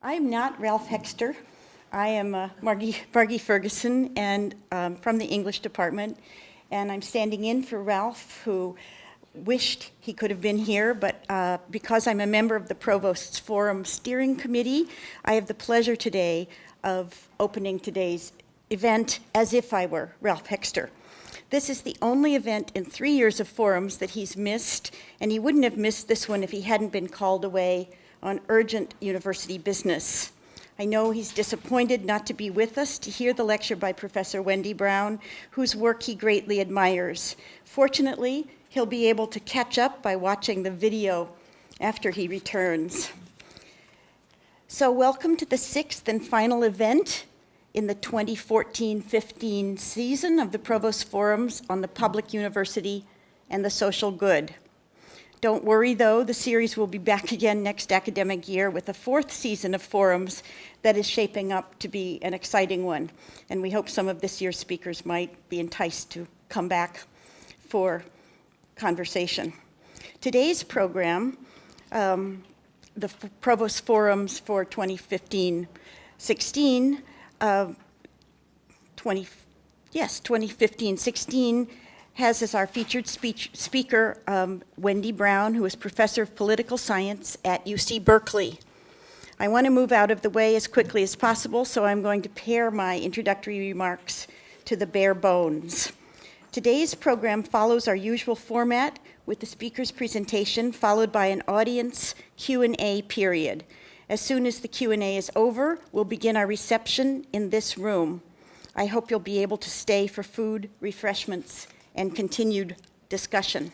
I'm not Ralph Hexter. I am Margie Ferguson, and from the English department, and I'm standing in for Ralph, who wished he could have been here, but because I'm a member of the Provost's Forum Steering Committee, I have the pleasure today of opening today's event as if I were Ralph Hexter. This is the only event in 3 years of forums that he's missed, and he wouldn't have missed this one if he hadn't been called away on urgent university business. I know he's disappointed not to be with us to hear the lecture by Professor Wendy Brown, whose work he greatly admires. Fortunately, he'll be able to catch up by watching the video after he returns. So welcome to the sixth and final event in the 2014-15 season of the Provost Forums on the Public University and the Social Good. Don't worry, though, the series will be back again next academic year with a fourth season of forums that is shaping up to be an exciting one. And we hope some of this year's speakers might be enticed to come back for conversation. Today's program, the Provost Forums for 2015-16, 2015-16, has as our featured speaker Wendy Brown, who is professor of political science at UC Berkeley. I want to move out of the way as quickly as possible, so I'm going to pare my introductory remarks to the bare bones. Today's program follows our usual format with the speaker's presentation followed by an audience Q&A period. As soon as the Q&A is over, we'll begin our reception in this room. I hope you'll be able to stay for food, refreshments, and continued discussion.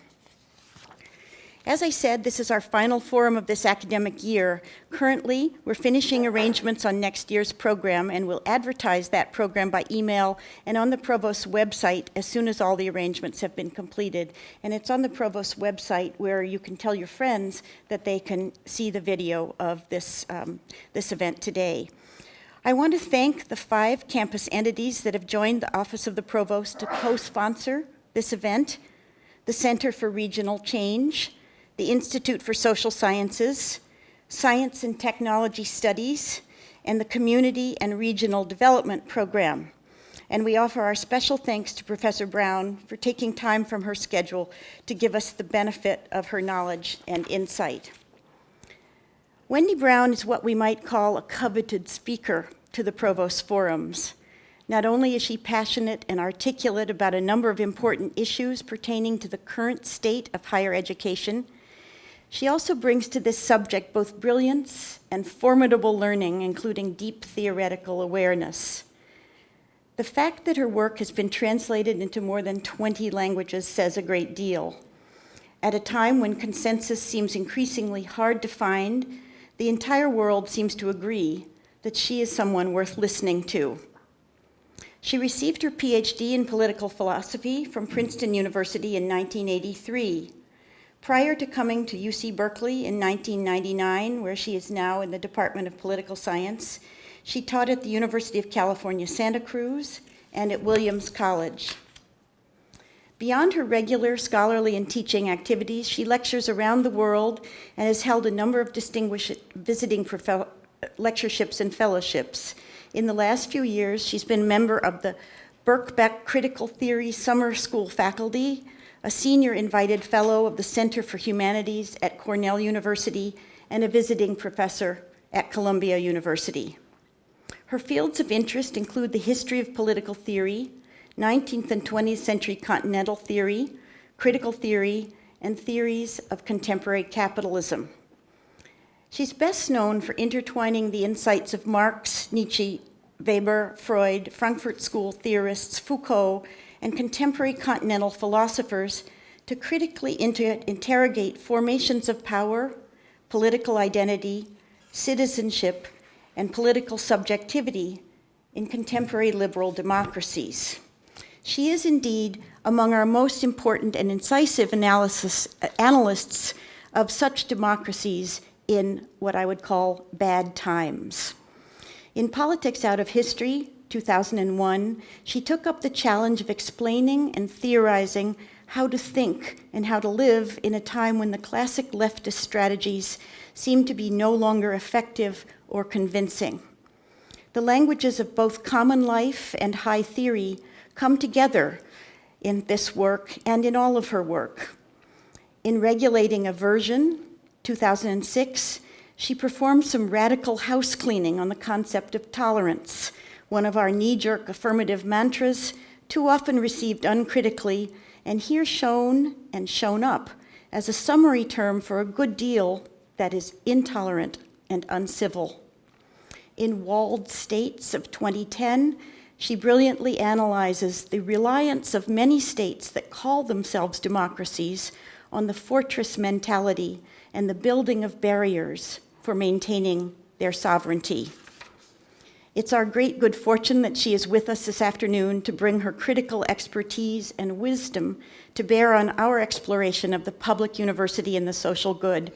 As I said, this is our final forum of this academic year. Currently, we're finishing arrangements on next year's program, and we'll advertise that program by email and on the Provost's website as soon as all the arrangements have been completed. And it's on the Provost's website where you can tell your friends that they can see the video of this event today. I want to thank the 5 campus entities that have joined the Office of the Provost to co-sponsor this event: the Center for Regional Change, the Institute for Social Sciences, Science and Technology Studies, and the Community and Regional Development Program. And we offer our special thanks to Professor Brown for taking time from her schedule to give us the benefit of her knowledge and insight. Wendy Brown is what we might call a coveted speaker to the Provost Forums. Not only is she passionate and articulate about a number of important issues pertaining to the current state of higher education, she also brings to this subject both brilliance and formidable learning, including deep theoretical awareness. The fact that her work has been translated into more than 20 languages says a great deal. At a time when consensus seems increasingly hard to find, the entire world seems to agree that she is someone worth listening to. She received her PhD in political philosophy from Princeton University in 1983. Prior to coming to UC Berkeley in 1999, where she is now in the Department of Political Science, she taught at the University of California, Santa Cruz, and at Williams College. Beyond her regular scholarly and teaching activities, she lectures around the world and has held a number of distinguished visiting lectureships and fellowships. In the last few years, she's been a member of the Birkbeck Critical Theory Summer School faculty, a senior invited fellow of the Center for Humanities at Cornell University, and a visiting professor at Columbia University. Her fields of interest include the history of political theory, 19th and 20th century continental theory, critical theory, and theories of contemporary capitalism. She's best known for intertwining the insights of Marx, Nietzsche, Weber, Freud, Frankfurt School theorists, Foucault, and contemporary continental philosophers to critically interrogate formations of power, political identity, citizenship, and political subjectivity in contemporary liberal democracies. She is indeed among our most important and incisive analysts of such democracies in what I would call bad times. In Politics Out of History, 2001, she took up the challenge of explaining and theorizing how to think and how to live in a time when the classic leftist strategies seem to be no longer effective or convincing. The languages of both common life and high theory come together in this work and in all of her work. In Regulating Aversion, 2006, she performed some radical house cleaning on the concept of tolerance, one of our knee-jerk affirmative mantras, too often received uncritically, and here shown and shown up as a summary term for a good deal that is intolerant and uncivil. In Walled States of 2010, she brilliantly analyzes the reliance of many states that call themselves democracies on the fortress mentality and the building of barriers for maintaining their sovereignty. It's our great good fortune that she is with us this afternoon to bring her critical expertise and wisdom to bear on our exploration of the public university and the social good.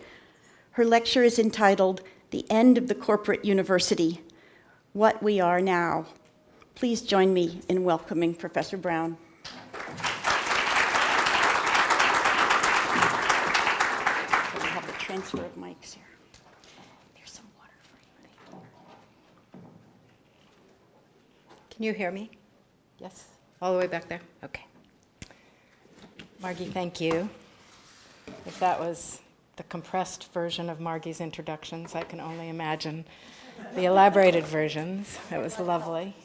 Her lecture is entitled, "The End of the Corporate University, What We Are Now." Please join me in welcoming Professor Brown. We have the transfer of mics here. There's some water for you. Can you hear me? Yes? All the way back there? Okay. Margie, thank you. If that was the compressed version of Margie's introductions, I can only imagine the elaborated versions. It was lovely.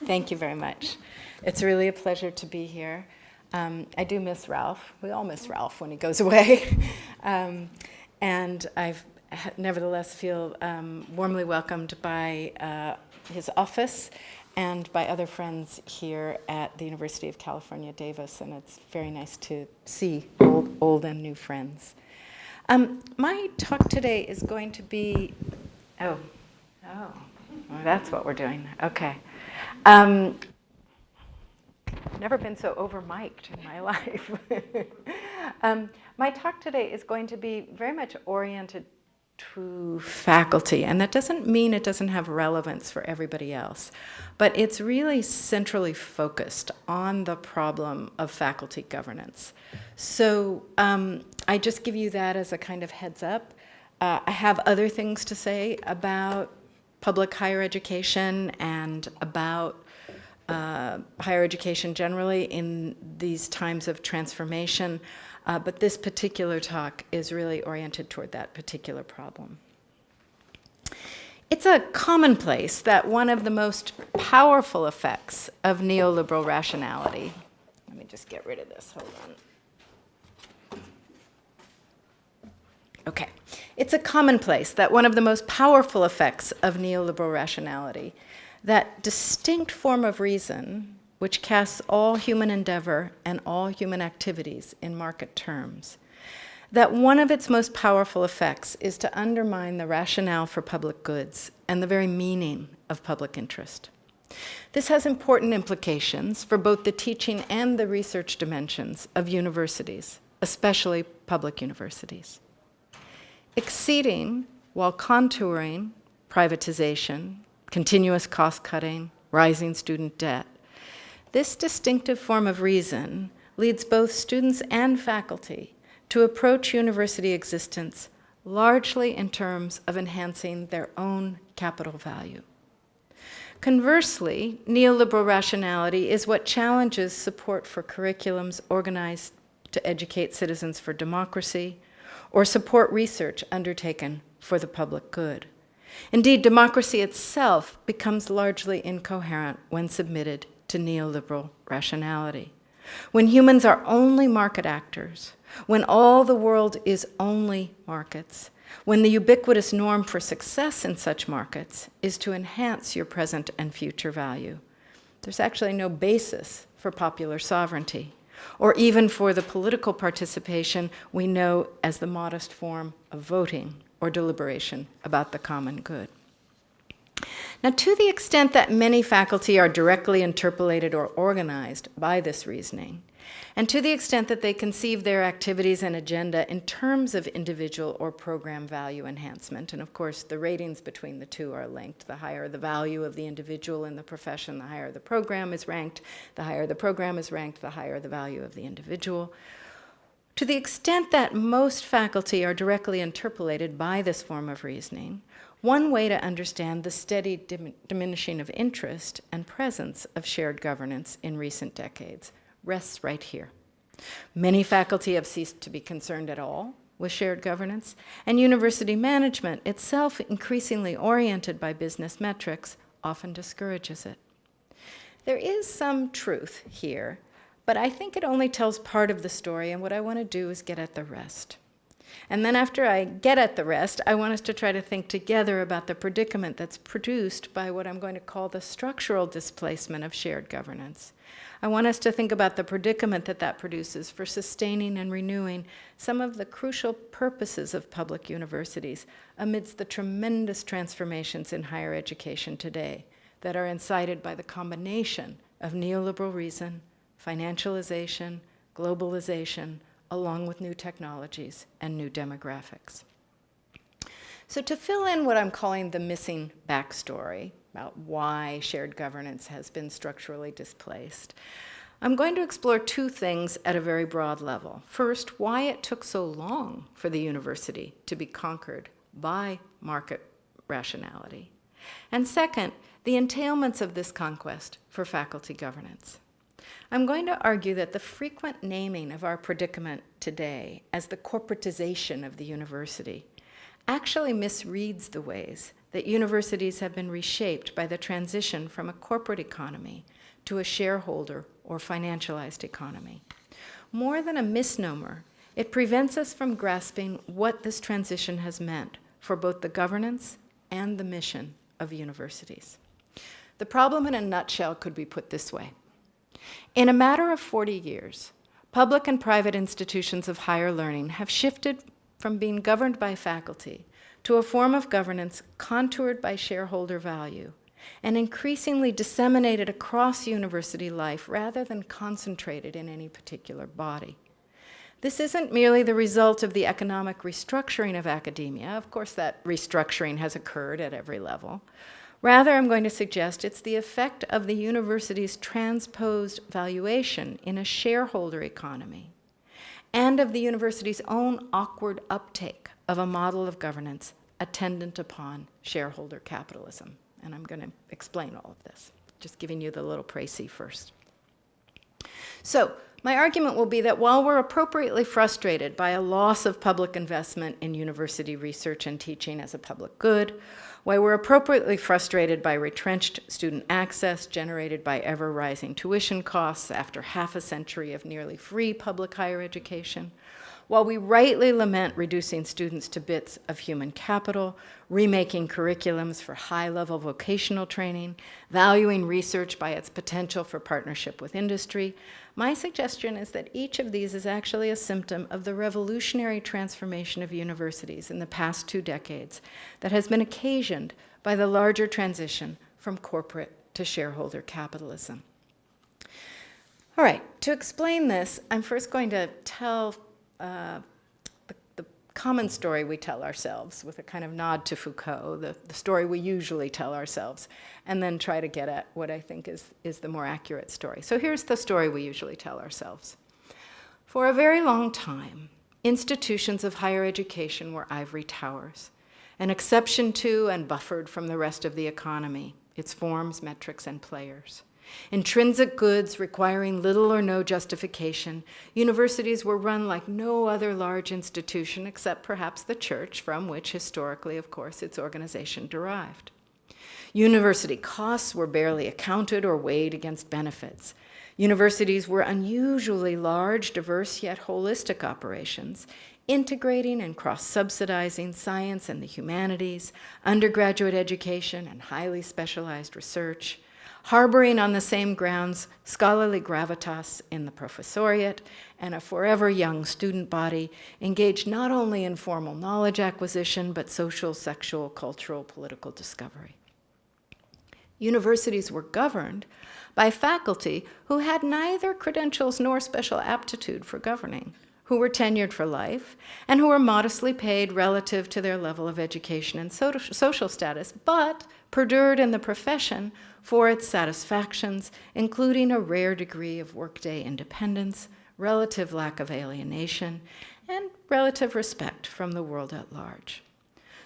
Thank you very much. It's really a pleasure to be here. I do miss Ralph. We all miss Ralph when he goes away. And I've nevertheless feel warmly welcomed by his office and by other friends here at the University of California, Davis, and it's very nice to see old and new friends. My talk today is going to be, well, that's what we're doing, okay. Never been so over-mic'd in my life. My talk today is going to be very much oriented to faculty, and that doesn't mean it doesn't have relevance for everybody else, but it's really centrally focused on the problem of faculty governance. So I just give you that as a kind of heads up. I have other things to say about public higher education and about higher education generally in these times of transformation. But this particular talk is really oriented toward that particular problem. It's a commonplace that one of the most powerful effects of neoliberal rationality, let me just get rid of this, hold on. Okay, it's a commonplace that one of the most powerful effects of neoliberal rationality, that distinct form of reason which casts all human endeavor and all human activities in market terms, that one of its most powerful effects is to undermine the rationale for public goods and the very meaning of public interest. This has important implications for both the teaching and the research dimensions of universities, especially public universities. Exceeding, while contouring, privatization, continuous cost-cutting, rising student debt, this distinctive form of reason leads both students and faculty to approach university existence largely in terms of enhancing their own capital value. Conversely, neoliberal rationality is what challenges support for curriculums organized to educate citizens for democracy or support research undertaken for the public good. Indeed, democracy itself becomes largely incoherent when submitted to neoliberal rationality. When humans are only market actors, when all the world is only markets, when the ubiquitous norm for success in such markets is to enhance your present and future value, there's actually no basis for popular sovereignty, or even for the political participation we know as the modest form of voting or deliberation about the common good. Now, to the extent that many faculty are directly interpolated or organized by this reasoning, and to the extent that they conceive their activities and agenda in terms of individual or program value enhancement, and of course the ratings between the two are linked. The higher the value of the individual in the profession, the higher the program is ranked. The higher the program is ranked, the higher the value of the individual. To the extent that most faculty are directly interpolated by this form of reasoning, One way to understand the steady diminishing of interest and presence of shared governance in recent decades rests right here. Many faculty have ceased to be concerned at all with shared governance, and university management, itself increasingly oriented by business metrics, often discourages it. There is some truth here, but I think it only tells part of the story, and what I want to do is get at the rest. And then after I get at the rest, I want us to try to think together about the predicament that's produced by what I'm going to call the structural displacement of shared governance. I want us to think about the predicament that produces for sustaining and renewing some of the crucial purposes of public universities amidst the tremendous transformations in higher education today that are incited by the combination of neoliberal reason, financialization, globalization, along with new technologies and new demographics. So to fill in what I'm calling the missing backstory about why shared governance has been structurally displaced, I'm going to explore two things at a very broad level. First, why it took so long for the university to be conquered by market rationality. And second, the entailments of this conquest for faculty governance. I'm going to argue that the frequent naming of our predicament today as the corporatization of the university actually misreads the ways that universities have been reshaped by the transition from a corporate economy to a shareholder or financialized economy. More than a misnomer, it prevents us from grasping what this transition has meant for both the governance and the mission of universities. The problem in a nutshell could be put this way. In a matter of 40 years, public and private institutions of higher learning have shifted from being governed by faculty to a form of governance contoured by shareholder value and increasingly disseminated across university life rather than concentrated in any particular body. This isn't merely the result of the economic restructuring of academia. Of course, that restructuring has occurred at every level. Rather, I'm going to suggest it's the effect of the university's transposed valuation in a shareholder economy and of the university's own awkward uptake of a model of governance attendant upon shareholder capitalism. And I'm going to explain all of this, just giving you the little précis first. So, my argument will be that while we're appropriately frustrated by a loss of public investment in university research and teaching as a public good, while we're appropriately frustrated by retrenched student access generated by ever-rising tuition costs after half a century of nearly free public higher education, while we rightly lament reducing students to bits of human capital, remaking curriculums for high-level vocational training, valuing research by its potential for partnership with industry, my suggestion is that each of these is actually a symptom of the revolutionary transformation of universities in the past 2 decades that has been occasioned by the larger transition from corporate to shareholder capitalism. All right, to explain this, I'm first going to tell the common story we tell ourselves with a kind of nod to Foucault, the story we usually tell ourselves, and then try to get at what I think is the more accurate story. So here's the story we usually tell ourselves. For a very long time, institutions of higher education were ivory towers, an exception to and buffered from the rest of the economy, its forms, metrics, and players. Intrinsic goods requiring little or no justification, universities were run like no other large institution except perhaps the church, from which historically, of course, its organization derived. University costs were barely accounted or weighed against benefits. Universities were unusually large, diverse, yet holistic operations, integrating and cross-subsidizing science and the humanities, undergraduate education, and highly specialized research, harboring on the same grounds scholarly gravitas in the professoriate and a forever young student body engaged not only in formal knowledge acquisition, but social, sexual, cultural, political discovery. Universities were governed by faculty who had neither credentials nor special aptitude for governing, who were tenured for life, and who were modestly paid relative to their level of education and social status, but perdured in the profession for its satisfactions, including a rare degree of workday independence, relative lack of alienation, and relative respect from the world at large.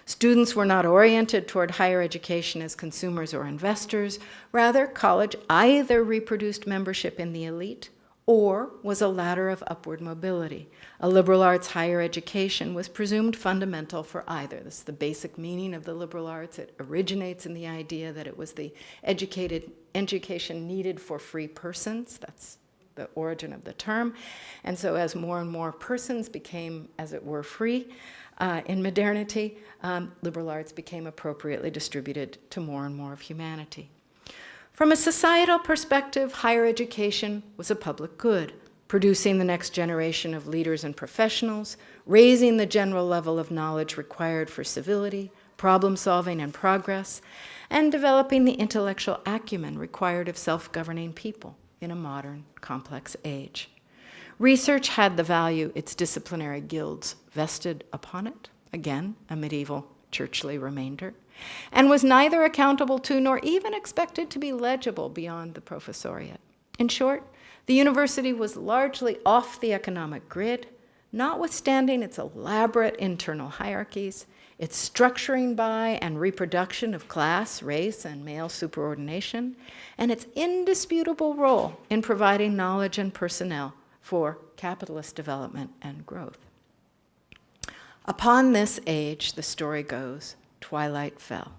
Students were not oriented toward higher education as consumers or investors. Rather, college either reproduced membership in the elite or was a ladder of upward mobility. A liberal arts higher education was presumed fundamental for either. This is the basic meaning of the liberal arts. It originates in the idea that it was the education needed for free persons. That's the origin of the term. And so as more and more persons became, as it were, free in modernity, liberal arts became appropriately distributed to more and more of humanity. From a societal perspective, higher education was a public good, producing the next generation of leaders and professionals, raising the general level of knowledge required for civility, problem solving, and progress, and developing the intellectual acumen required of self-governing people in a modern, complex age. Research had the value its disciplinary guilds vested upon it, again, a medieval churchly remainder, and was neither accountable to nor even expected to be legible beyond the professoriate. In short, the university was largely off the economic grid, notwithstanding its elaborate internal hierarchies, its structuring by and reproduction of class, race, and male superordination, and its indisputable role in providing knowledge and personnel for capitalist development and growth. Upon this age, the story goes, twilight fell.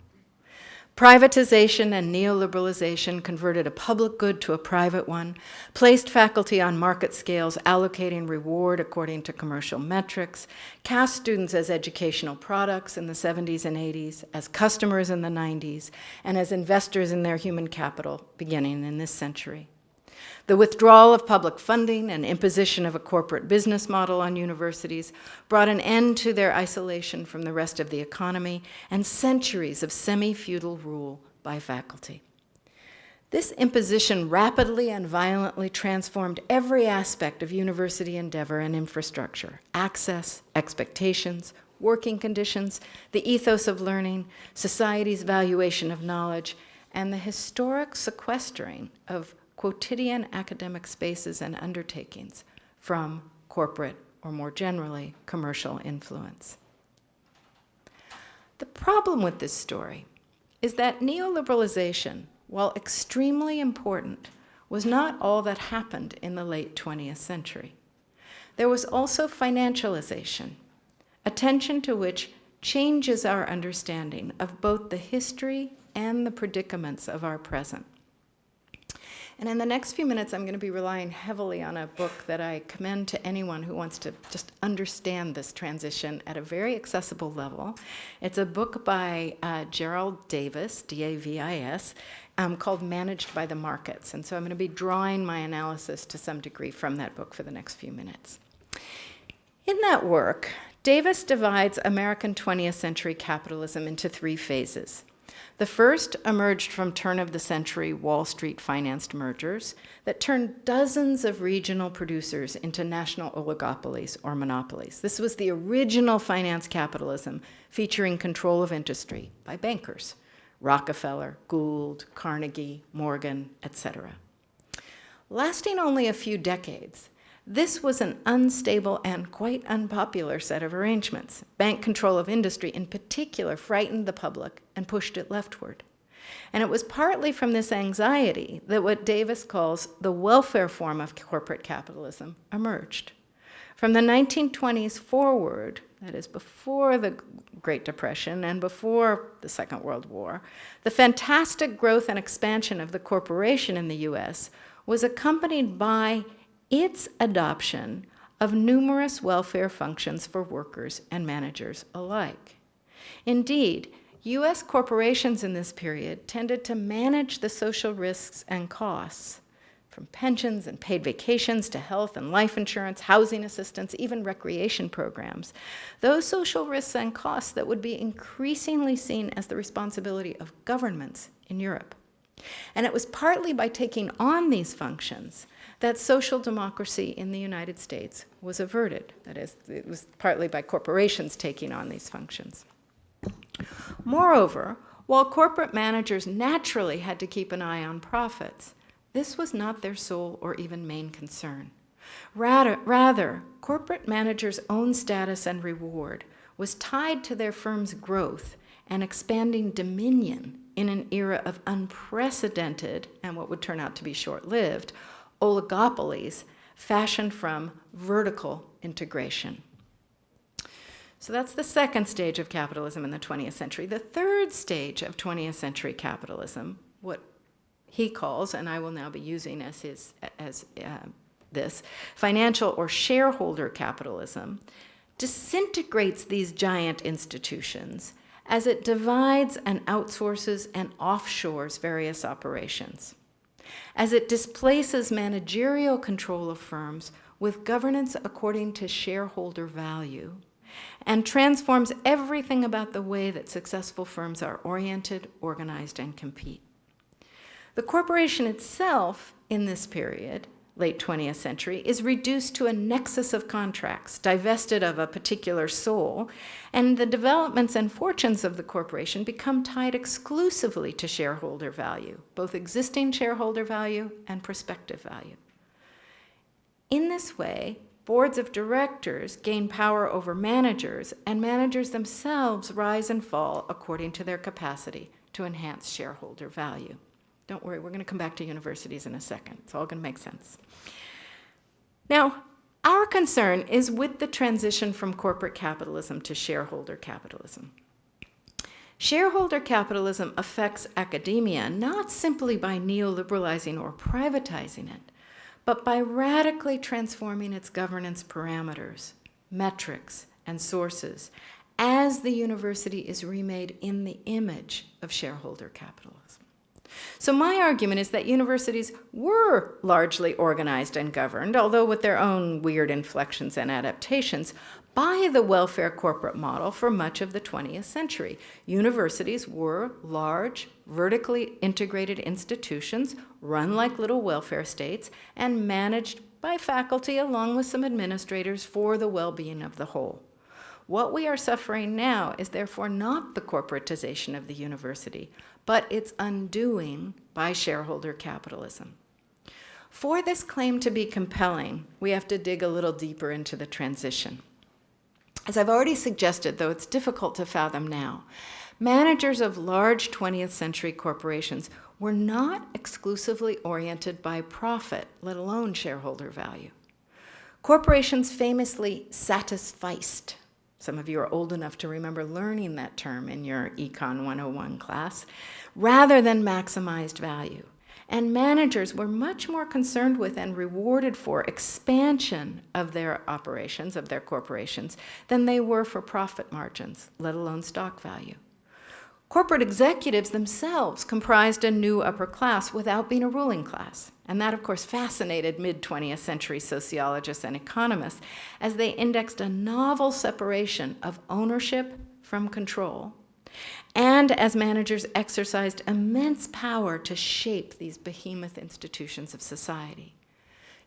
Privatization and neoliberalization converted a public good to a private one, placed faculty on market scales, allocating reward according to commercial metrics, cast students as educational products in the 70s and 80s, as customers in the 90s, and as investors in their human capital beginning in this century. The withdrawal of public funding and imposition of a corporate business model on universities brought an end to their isolation from the rest of the economy and centuries of semi-feudal rule by faculty. This imposition rapidly and violently transformed every aspect of university endeavor and infrastructure: access, expectations, working conditions, the ethos of learning, society's valuation of knowledge, and the historic sequestering of quotidian academic spaces and undertakings from corporate, or more generally, commercial influence. The problem with this story is that neoliberalization, while extremely important, was not all that happened in the late 20th century. There was also financialization, attention to which changes our understanding of both the history and the predicaments of our present. And in the next few minutes, I'm going to be relying heavily on a book that I commend to anyone who wants to just understand this transition at a very accessible level. It's a book by Gerald Davis, D-A-V-I-S, called Managed by the Markets. And so I'm going to be drawing my analysis to some degree from that book for the next few minutes. In that work, Davis divides American 20th century capitalism into three phases. The first emerged from turn-of-the-century Wall Street financed mergers that turned dozens of regional producers into national oligopolies or monopolies. This was the original finance capitalism featuring control of industry by bankers: Rockefeller, Gould, Carnegie, Morgan, etc. Lasting only a few decades, this was an unstable and quite unpopular set of arrangements. Bank control of industry in particular frightened the public and pushed it leftward. And it was partly from this anxiety that what Davis calls the welfare form of corporate capitalism emerged. From the 1920s forward, that is before the Great Depression and before the Second World War, the fantastic growth and expansion of the corporation in the US was accompanied by its adoption of numerous welfare functions for workers and managers alike. Indeed, U.S. corporations in this period tended to manage the social risks and costs, from pensions and paid vacations to health and life insurance, housing assistance, even recreation programs, those social risks and costs that would be increasingly seen as the responsibility of governments in Europe. And it was partly by taking on these functions that social democracy in the United States was averted. That is, it was partly by corporations taking on these functions. Moreover, while corporate managers naturally had to keep an eye on profits, this was not their sole or even main concern. Rather, corporate managers' own status and reward was tied to their firm's growth and expanding dominion in an era of unprecedented, and what would turn out to be short-lived, oligopolies fashioned from vertical integration. So that's the second stage of capitalism in the 20th century. The third stage of 20th century capitalism, what he calls, and I will now be using this, financial or shareholder capitalism, disintegrates these giant institutions as it divides and outsources and offshores various operations, as it displaces managerial control of firms with governance according to shareholder value, and transforms everything about the way that successful firms are oriented, organized, and compete. The corporation itself, in this period, late 20th century, is reduced to a nexus of contracts, divested of a particular soul, and the developments and fortunes of the corporation become tied exclusively to shareholder value, both existing shareholder value and prospective value. In this way, boards of directors gain power over managers, and managers themselves rise and fall according to their capacity to enhance shareholder value. Don't worry, we're going to come back to universities in a second. It's all going to make sense. Now, our concern is with the transition from corporate capitalism to shareholder capitalism. Shareholder capitalism affects academia not simply by neoliberalizing or privatizing it, but by radically transforming its governance parameters, metrics, and sources as the university is remade in the image of shareholder capitalism. So my argument is that universities were largely organized and governed, although with their own weird inflections and adaptations, by the welfare corporate model for much of the 20th century. Universities were large, vertically integrated institutions run like little welfare states and managed by faculty along with some administrators for the well-being of the whole. What we are suffering now is therefore not the corporatization of the university, but its undoing by shareholder capitalism. For this claim to be compelling, we have to dig a little deeper into the transition. As I've already suggested, though it's difficult to fathom now, managers of large 20th century corporations were not exclusively oriented by profit, let alone shareholder value. Corporations famously satisficed. Some of you are old enough to remember learning that term in your Econ 101 class, rather than maximized value. And managers were much more concerned with and rewarded for expansion of their operations, of their corporations, than they were for profit margins, let alone stock value. Corporate executives themselves comprised a new upper class without being a ruling class. And that, of course, fascinated mid-20th century sociologists and economists as they indexed a novel separation of ownership from control, and as managers exercised immense power to shape these behemoth institutions of society.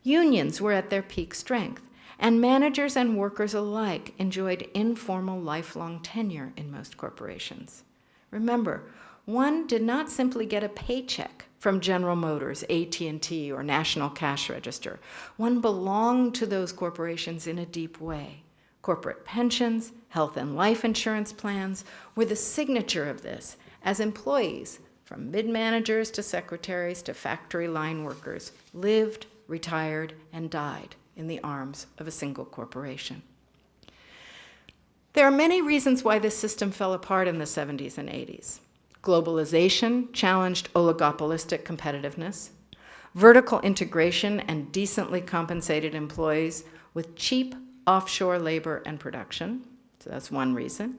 Unions were at their peak strength, and managers and workers alike enjoyed informal lifelong tenure in most corporations. Remember, one did not simply get a paycheck from General Motors, AT&T, or National Cash Register. One belonged to those corporations in a deep way. Corporate pensions, health and life insurance plans were the signature of this, as employees, from mid-managers to secretaries to factory line workers, lived, retired, and died in the arms of a single corporation. There are many reasons why this system fell apart in the 70s and 80s. Globalization challenged oligopolistic competitiveness. Vertical integration and decently compensated employees with cheap offshore labor and production. So that's one reason.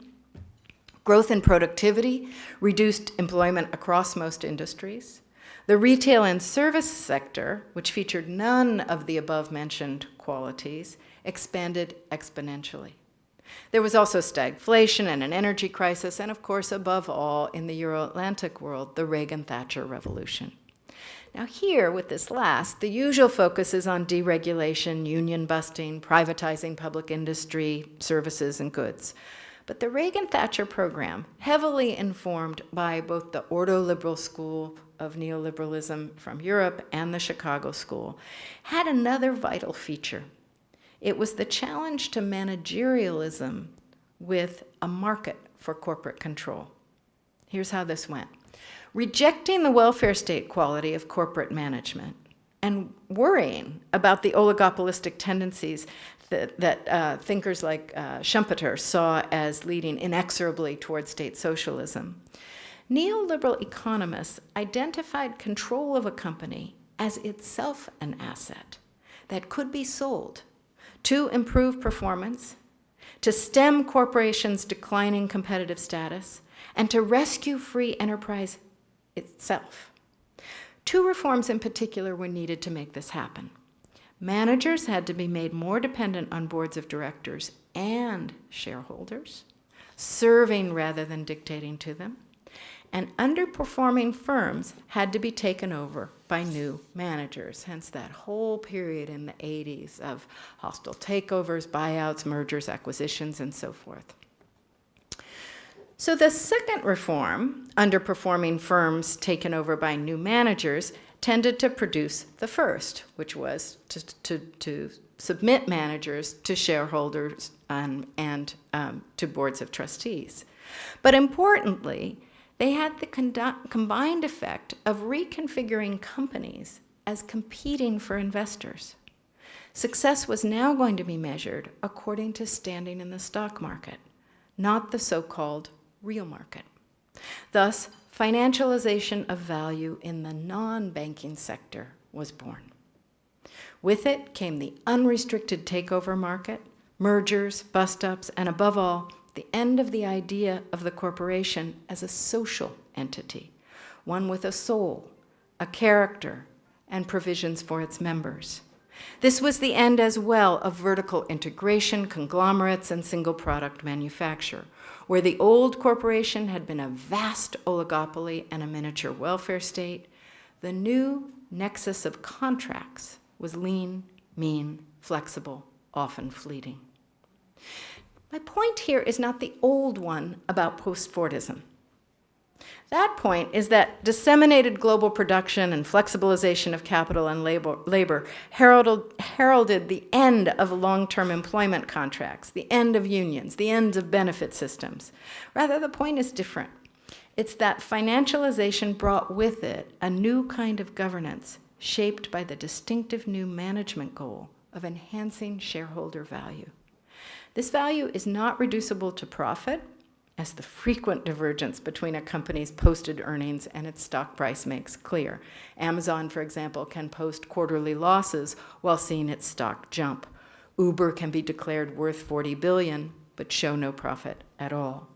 Growth in productivity reduced employment across most industries. The retail and service sector, which featured none of the above-mentioned qualities, expanded exponentially. There was also stagflation and an energy crisis, and of course, above all, in the Euro-Atlantic world, the Reagan-Thatcher revolution. Now here, with this last, the usual focus is on deregulation, union busting, privatizing public industry, services, and goods. But the Reagan-Thatcher program, heavily informed by both the ordoliberal school of neoliberalism from Europe and the Chicago school, had another vital feature. It was the challenge to managerialism with a market for corporate control. Here's how this went. Rejecting the welfare state quality of corporate management and worrying about the oligopolistic tendencies that thinkers like Schumpeter saw as leading inexorably toward state socialism, neoliberal economists identified control of a company as itself an asset that could be sold to improve performance, to stem corporations' declining competitive status, and to rescue free enterprise itself. Two reforms in particular were needed to make this happen. Managers had to be made more dependent on boards of directors and shareholders, serving rather than dictating to them, and underperforming firms had to be taken over by new managers, hence that whole period in the 80s of hostile takeovers, buyouts, mergers, acquisitions, and so forth. So the second reform, underperforming firms taken over by new managers, tended to produce the first, which was to submit managers to shareholders and to boards of trustees. But importantly, they had the combined effect of reconfiguring companies as competing for investors. Success was now going to be measured according to standing in the stock market, not the so-called real market. Thus, financialization of value in the non-banking sector was born. With it came the unrestricted takeover market, mergers, bust-ups, and above all, the end of the idea of the corporation as a social entity, one with a soul, a character, and provisions for its members. This was the end as well of vertical integration, conglomerates, and single product manufacture, where the old corporation had been a vast oligopoly and a miniature welfare state. The new nexus of contracts was lean, mean, flexible, often fleeting. My point here is not the old one about post-Fordism. That point is that disseminated global production and flexibilization of capital and labor heralded the end of long-term employment contracts, the end of unions, the end of benefit systems. Rather, the point is different. It's that financialization brought with it a new kind of governance shaped by the distinctive new management goal of enhancing shareholder value. This value is not reducible to profit, as the frequent divergence between a company's posted earnings and its stock price makes clear. Amazon, for example, can post quarterly losses while seeing its stock jump. Uber can be declared worth $40 billion, but show no profit at all.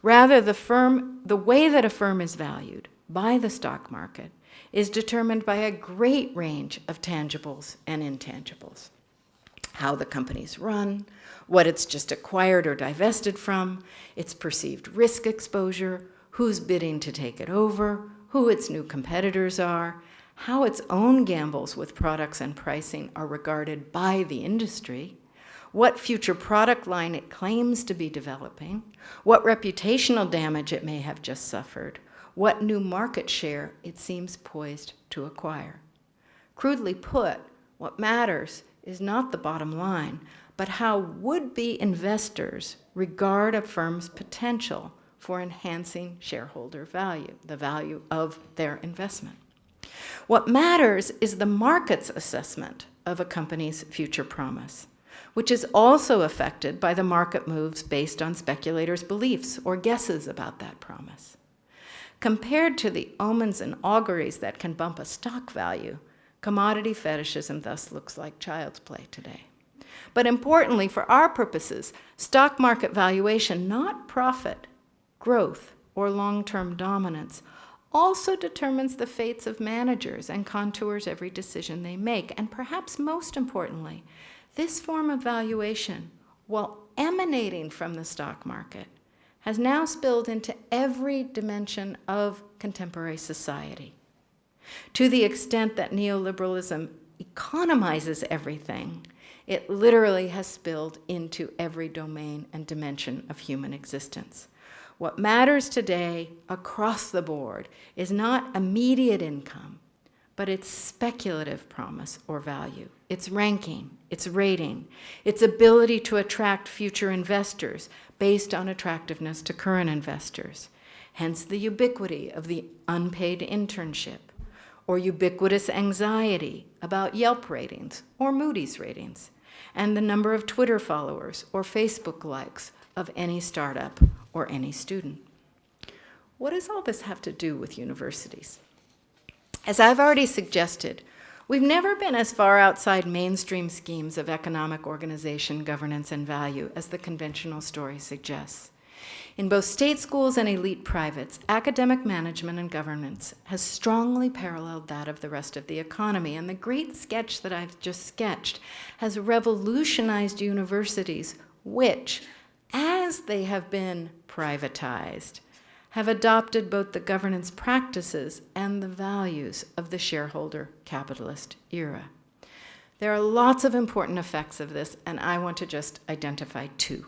Rather, the way that a firm is valued by the stock market is determined by a great range of tangibles and intangibles. How the company's run, what it's just acquired or divested from, its perceived risk exposure, who's bidding to take it over, who its new competitors are, how its own gambles with products and pricing are regarded by the industry, what future product line it claims to be developing, what reputational damage it may have just suffered, what new market share it seems poised to acquire. Crudely put, what matters is not the bottom line, but how would-be investors regard a firm's potential for enhancing shareholder value, the value of their investment. What matters is the market's assessment of a company's future promise, which is also affected by the market moves based on speculators' beliefs or guesses about that promise. Compared to the omens and auguries that can bump a stock value, commodity fetishism thus looks like child's play today. But importantly, for our purposes, stock market valuation, not profit, growth, or long-term dominance, also determines the fates of managers and contours every decision they make. And perhaps most importantly, this form of valuation, while emanating from the stock market, has now spilled into every dimension of contemporary society. To the extent that neoliberalism economizes everything, it literally has spilled into every domain and dimension of human existence. What matters today across the board is not immediate income, but its speculative promise or value, its ranking, its rating, its ability to attract future investors based on attractiveness to current investors. Hence the ubiquity of the unpaid internship, or ubiquitous anxiety about Yelp ratings or Moody's ratings, and the number of Twitter followers or Facebook likes of any startup or any student. What does all this have to do with universities? As I've already suggested, we've never been as far outside mainstream schemes of economic organization, governance, and value as the conventional story suggests. In both state schools and elite privates, academic management and governance has strongly paralleled that of the rest of the economy, and the great sketch that I've just sketched has revolutionized universities which, as they have been privatized, have adopted both the governance practices and the values of the shareholder capitalist era. There are lots of important effects of this, and I want to just identify two: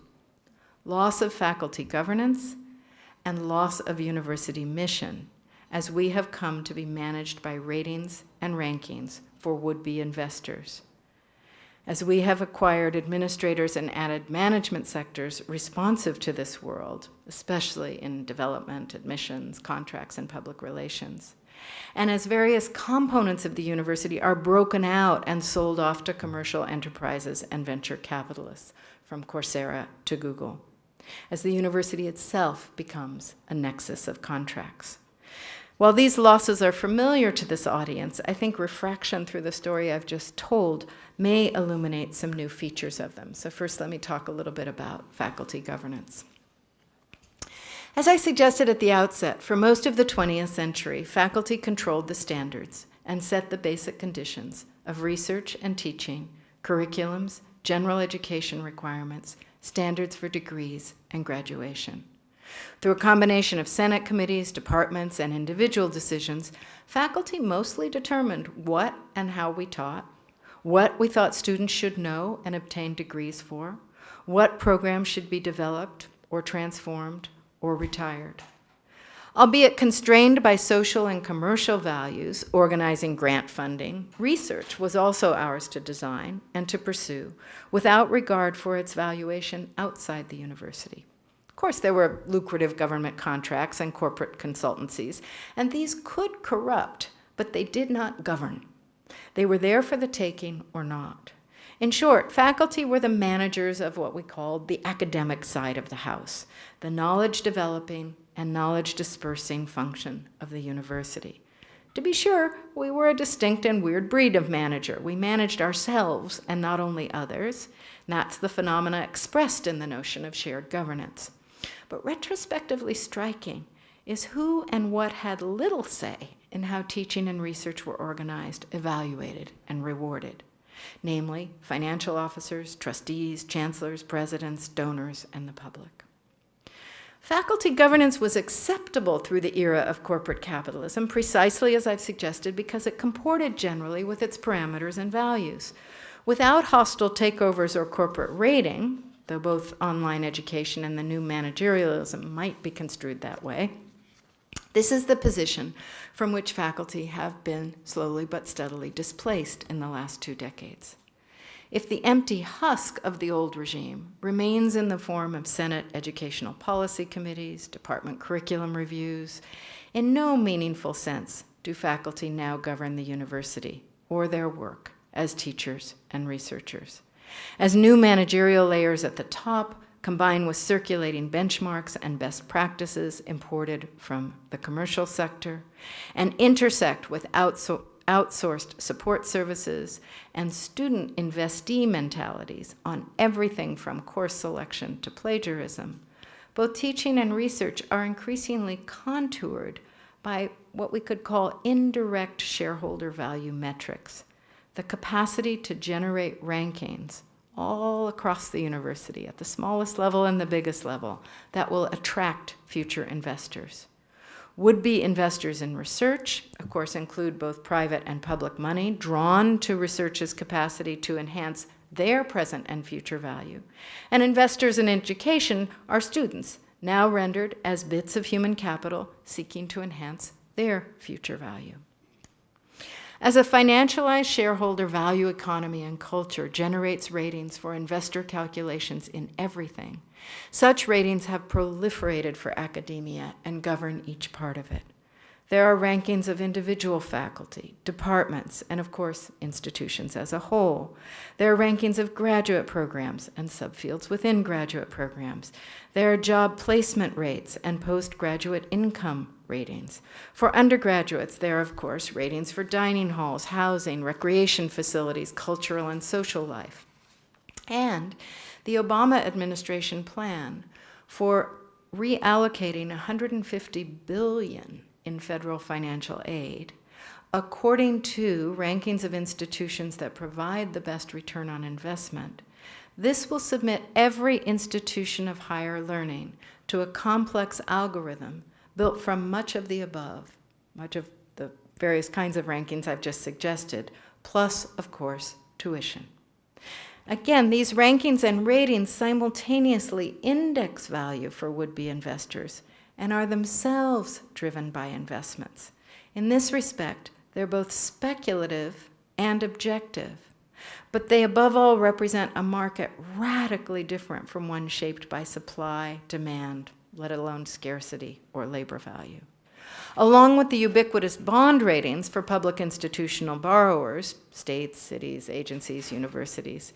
loss of faculty governance and loss of university mission, as we have come to be managed by ratings and rankings for would-be investors. As we have acquired administrators and added management sectors responsive to this world, especially in development, admissions, contracts, and public relations. And as various components of the university are broken out and sold off to commercial enterprises and venture capitalists, from Coursera to Google. As the university itself becomes a nexus of contracts. While these losses are familiar to this audience, I think refraction through the story I've just told may illuminate some new features of them. So first, let me talk a little bit about faculty governance. As I suggested at the outset, for most of the 20th century, faculty controlled the standards and set the basic conditions of research and teaching, curriculums, general education requirements, standards for degrees, and graduation. Through a combination of Senate committees, departments, and individual decisions, faculty mostly determined what and how we taught, what we thought students should know and obtain degrees for, what programs should be developed or transformed or retired. Albeit constrained by social and commercial values, organizing grant funding, research was also ours to design and to pursue without regard for its valuation outside the university. Of course, there were lucrative government contracts and corporate consultancies, and these could corrupt, but they did not govern. They were there for the taking or not. In short, faculty were the managers of what we called the academic side of the house, the knowledge developing and knowledge dispersing function of the university. To be sure, we were a distinct and weird breed of manager. We managed ourselves and not only others. And that's the phenomena expressed in the notion of shared governance. But retrospectively striking is who and what had little say in how teaching and research were organized, evaluated, and rewarded. Namely, financial officers, trustees, chancellors, presidents, donors, and the public. Faculty governance was acceptable through the era of corporate capitalism, precisely as I've suggested, because it comported generally with its parameters and values. Without hostile takeovers or corporate raiding, though both online education and the new managerialism might be construed that way, this is the position from which faculty have been slowly but steadily displaced in the last 2 decades. If the empty husk of the old regime remains in the form of Senate educational policy committees, department curriculum reviews, in no meaningful sense do faculty now govern the university or their work as teachers and researchers. As new managerial layers at the top combine with circulating benchmarks and best practices imported from the commercial sector, and intersect with outsourced support services and student investee mentalities on everything from course selection to plagiarism, both teaching and research are increasingly contoured by what we could call indirect shareholder value metrics, the capacity to generate rankings all across the university, at the smallest level and the biggest level, that will attract future investors. Would-be investors in research, of course, include both private and public money drawn to research's capacity to enhance their present and future value. And investors in education are students, now rendered as bits of human capital seeking to enhance their future value. As a financialized shareholder value economy and culture generates ratings for investor calculations in everything, such ratings have proliferated for academia and govern each part of it. There are rankings of individual faculty, departments, and of course, institutions as a whole. There are rankings of graduate programs and subfields within graduate programs. There are job placement rates and postgraduate income ratings. For undergraduates, there are, of course, ratings for dining halls, housing, recreation facilities, cultural and social life. And the Obama administration plan for reallocating $150 billion in federal financial aid, according to rankings of institutions that provide the best return on investment, this will submit every institution of higher learning to a complex algorithm built from much of the above, much of the various kinds of rankings I've just suggested, plus, of course, tuition. Again, these rankings and ratings simultaneously index value for would-be investors and are themselves driven by investments. In this respect, they're both speculative and objective, but they above all represent a market radically different from one shaped by supply, demand, let alone scarcity or labor value. Along with the ubiquitous bond ratings for public institutional borrowers, states, cities, agencies, universities,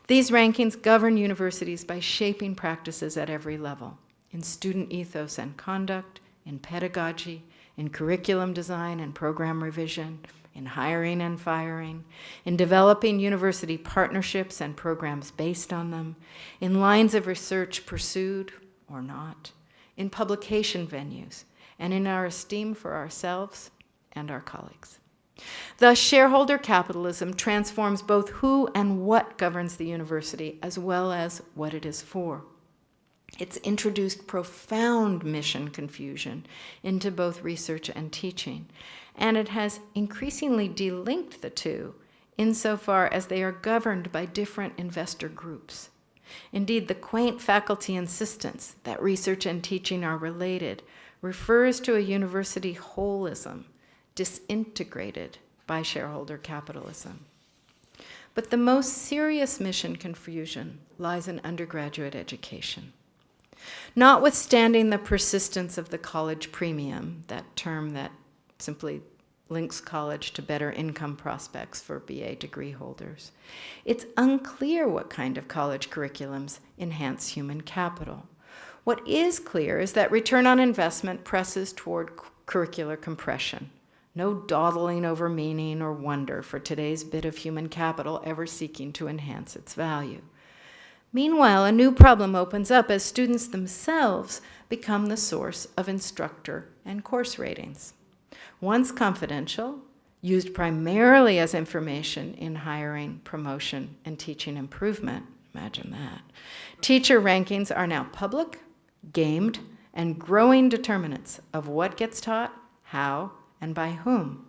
these rankings govern universities by shaping practices at every level, in student ethos and conduct, in pedagogy, in curriculum design and program revision, in hiring and firing, in developing university partnerships and programs based on them, in lines of research pursued or not, in publication venues, and in our esteem for ourselves and our colleagues. Thus, shareholder capitalism transforms both who and what governs the university, as well as what it is for. It's introduced profound mission confusion into both research and teaching, and it has increasingly delinked the two insofar as they are governed by different investor groups. Indeed, the quaint faculty insistence that research and teaching are related refers to a university holism disintegrated by shareholder capitalism. But the most serious mission confusion lies in undergraduate education. Notwithstanding the persistence of the college premium, that term that simply links college to better income prospects for BA degree holders, it's unclear what kind of college curriculums enhance human capital. What is clear is that return on investment presses toward curricular compression. No dawdling over meaning or wonder for today's bit of human capital ever seeking to enhance its value. Meanwhile, a new problem opens up as students themselves become the source of instructor and course ratings. Once confidential, used primarily as information in hiring, promotion, and teaching improvement, imagine that, teacher rankings are now public, gamed, and growing determinants of what gets taught, how, and by whom.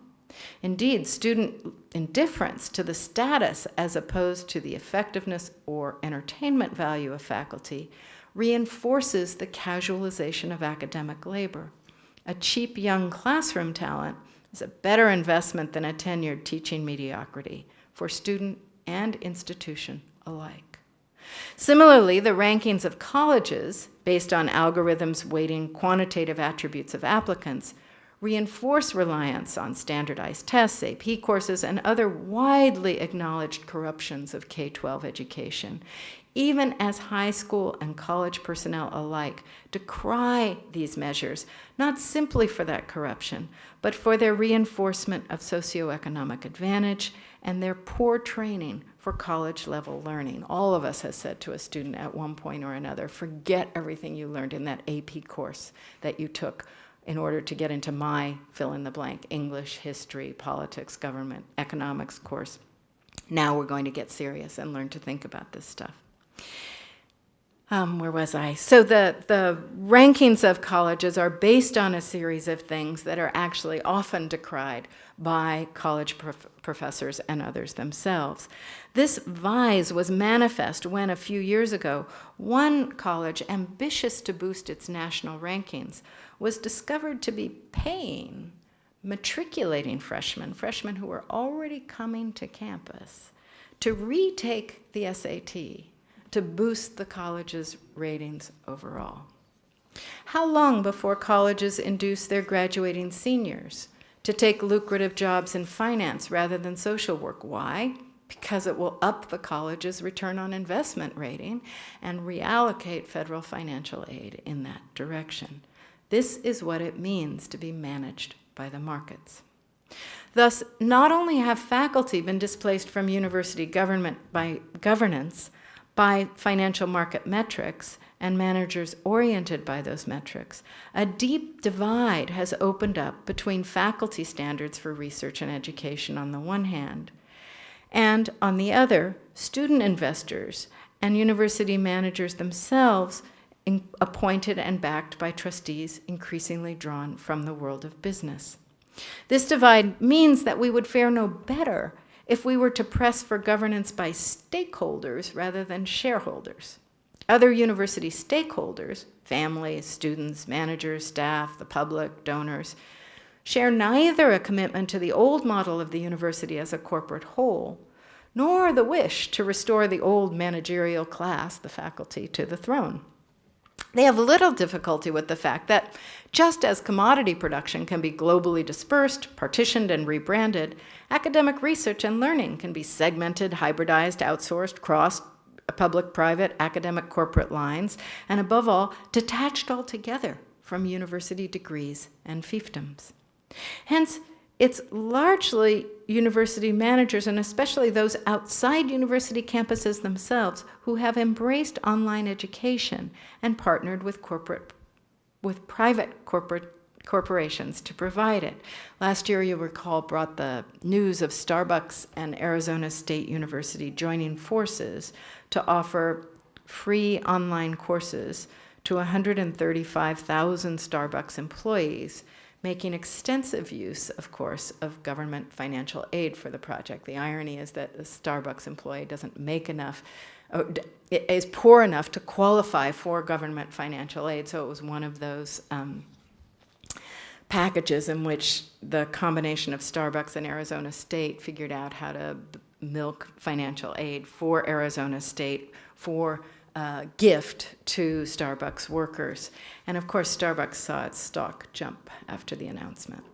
Indeed, student indifference to the status as opposed to the effectiveness or entertainment value of faculty reinforces the casualization of academic labor. A cheap young classroom talent is a better investment than a tenured teaching mediocrity for student and institution alike. Similarly, the rankings of colleges, based on algorithms weighting quantitative attributes of applicants, reinforce reliance on standardized tests, AP courses, and other widely acknowledged corruptions of K-12 education, even as high school and college personnel alike decry these measures, not simply for that corruption, but for their reinforcement of socioeconomic advantage and their poor training for college-level learning. All of us has said to a student at one point or another, forget everything you learned in that AP course that you took in order to get into my fill-in-the-blank English, history, politics, government, economics course. Now we're going to get serious and learn to think about this stuff. Where was I? So the rankings of colleges are based on a series of things that are actually often decried by college professors and others themselves. This vise was manifest when, a few years ago, one college ambitious to boost its national rankings was discovered to be paying matriculating freshmen who are already coming to campus, to retake the SAT to boost the college's ratings overall? How long before colleges induce their graduating seniors to take lucrative jobs in finance rather than social work? Why? Because it will up the college's return on investment rating and reallocate federal financial aid in that direction. This is what it means to be managed by the markets. Thus, not only have faculty been displaced from university governance by financial market metrics and managers oriented by those metrics, a deep divide has opened up between faculty standards for research and education on the one hand, and on the other, student investors and university managers themselves appointed and backed by trustees increasingly drawn from the world of business. This divide means that we would fare no better if we were to press for governance by stakeholders rather than shareholders. Other university stakeholders, families, students, managers, staff, the public, donors, share neither a commitment to the old model of the university as a corporate whole, nor the wish to restore the old managerial class, the faculty, to the throne. They have little difficulty with the fact that just as commodity production can be globally dispersed, partitioned, and rebranded, academic research and learning can be segmented, hybridized, outsourced, crossed public-private, academic corporate lines, and above all, detached altogether from university degrees and fiefdoms. Hence, it's largely university managers, and especially those outside university campuses themselves, who have embraced online education and partnered with private corporations to provide it. Last year, you'll recall, brought the news of Starbucks and Arizona State University joining forces to offer free online courses to 135,000 Starbucks employees, making extensive use, of course, of government financial aid for the project. The irony is that a Starbucks employee doesn't make enough, is poor enough to qualify for government financial aid, so it was one of those packages in which the combination of Starbucks and Arizona State figured out how to milk financial aid for Arizona State for gift to Starbucks workers. And of course, Starbucks saw its stock jump after the announcement.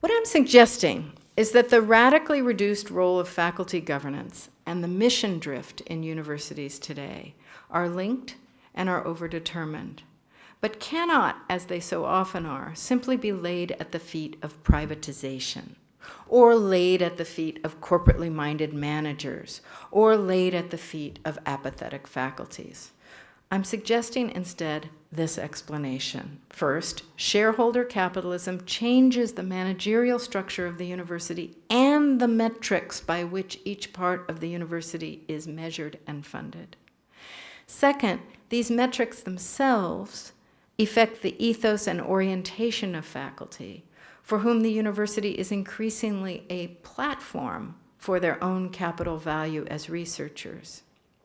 What I'm suggesting is that the radically reduced role of faculty governance and the mission drift in universities today are linked and are overdetermined, but cannot, as they so often are, simply be laid at the feet of privatization, or laid at the feet of corporately minded managers, or laid at the feet of apathetic faculties. I'm suggesting instead this explanation. First, shareholder capitalism changes the managerial structure of the university and the metrics by which each part of the university is measured and funded. Second, these metrics themselves affect the ethos and orientation of faculty, for whom the university is increasingly a platform for their own capital value as researchers.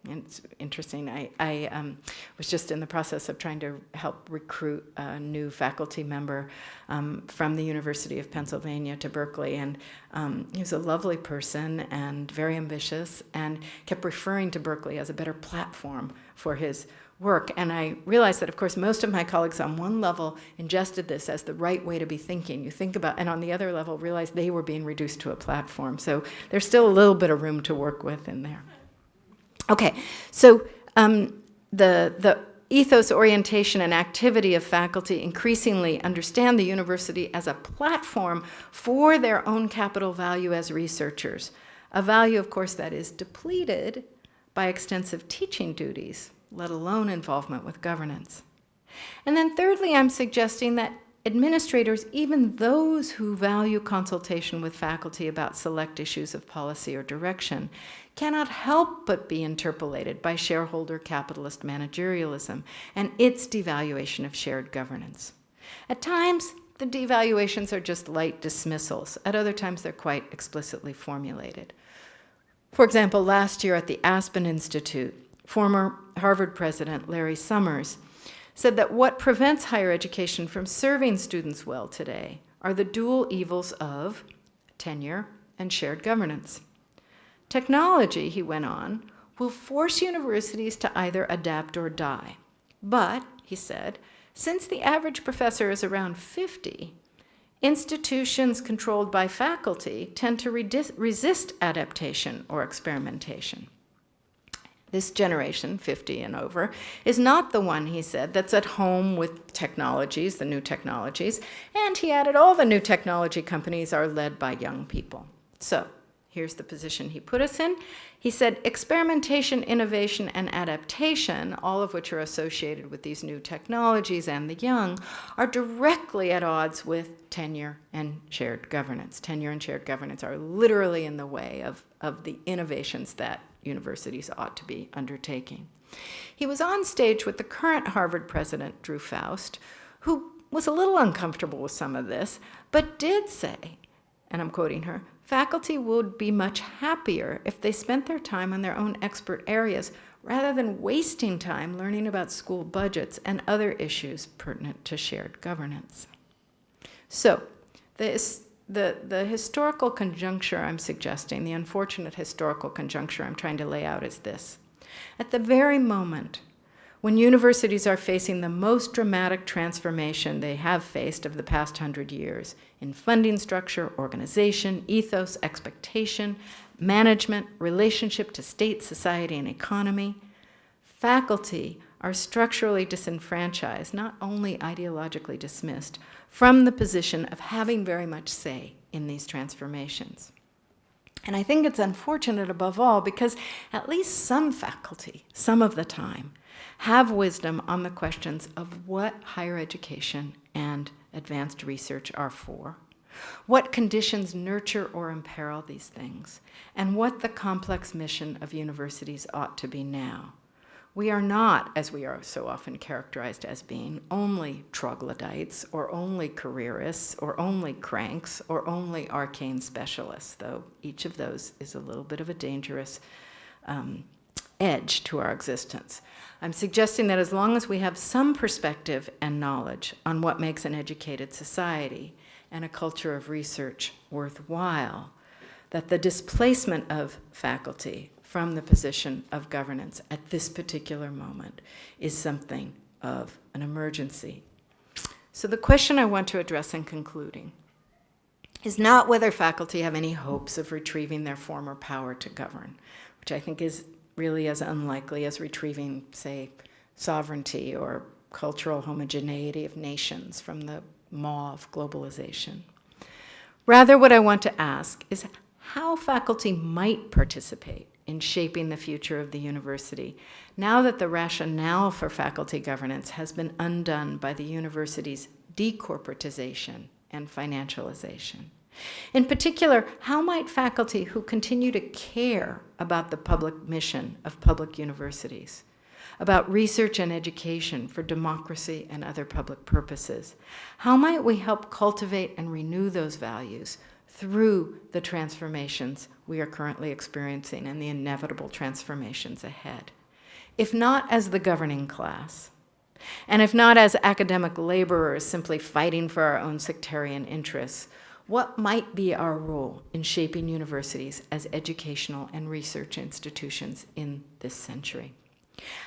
And it's interesting, I was just in the process of trying to help recruit a new faculty member from the University of Pennsylvania to Berkeley, and he was a lovely person and very ambitious and kept referring to Berkeley as a better platform for his work. And I realized that, of course, most of my colleagues on one level ingested this as the right way to be thinking. You think about, and on the other level realized they were being reduced to a platform. So there's still a little bit of room to work with in there. Okay, so the ethos, orientation, and activity of faculty increasingly understand the university as a platform for their own capital value as researchers, a value, of course, that is depleted by extensive teaching duties, let alone involvement with governance. And then thirdly, I'm suggesting that administrators, even those who value consultation with faculty about select issues of policy or direction, cannot help but be interpolated by shareholder capitalist managerialism and its devaluation of shared governance. At times, the devaluations are just light dismissals. At other times, they're quite explicitly formulated. For example, last year at the Aspen Institute, former Harvard president Larry Summers said that what prevents higher education from serving students well today are are the dual evils of tenure and shared governance. Technology, he went on, will force universities to either adapt or die. But, he said, since the average professor is around 50, institutions controlled by faculty tend to resist adaptation or experimentation. This generation, 50 and over, is not the one, he said, that's at home with technologies, the new technologies, and he added all the new technology companies are led by young people. So, here's the position he put us in. He said, experimentation, innovation, and adaptation, all of which are associated with these new technologies and the young, are directly at odds with tenure and shared governance. Tenure and shared governance are literally in the way of the innovations that universities ought to be undertaking. He was on stage with the current Harvard president, Drew Faust, who was a little uncomfortable with some of this, but did say, and I'm quoting her, faculty would be much happier if they spent their time on their own expert areas rather than wasting time learning about school budgets and other issues pertinent to shared governance. So, the historical conjuncture I'm suggesting, the unfortunate historical conjuncture I'm trying to lay out is this. At the very moment when universities are facing the most dramatic transformation they have faced of the past 100 years in funding structure, organization, ethos, expectation, management, relationship to state, society, and economy, faculty are structurally disenfranchised, not only ideologically dismissed, from the position of having very much say in these transformations. And I think it's unfortunate above all because at least some faculty, some of the time, have wisdom on the questions of what higher education and advanced research are for, what conditions nurture or imperil these things, and what the complex mission of universities ought to be now. We are not, as we are so often characterized as being, only troglodytes, or only careerists, or only cranks, or only arcane specialists, though each of those is a little bit of a dangerous edge to our existence. I'm suggesting that as long as we have some perspective and knowledge on what makes an educated society and a culture of research worthwhile, that the displacement of faculty from the position of governance at this particular moment is something of an emergency. So the question I want to address in concluding is not whether faculty have any hopes of retrieving their former power to govern, which I think is really as unlikely as retrieving, say, sovereignty or cultural homogeneity of nations from the maw of globalization. Rather, what I want to ask is how faculty might participate in shaping the future of the university now that the rationale for faculty governance has been undone by the university's decorporatization and financialization. In particular, how might faculty who continue to care about the public mission of public universities, about research and education for democracy and other public purposes, how might we help cultivate and renew those values through the transformations we are currently experiencing and the inevitable transformations ahead? If not as the governing class, and if not as academic laborers simply fighting for our own sectarian interests, what might be our role in shaping universities as educational and research institutions in this century?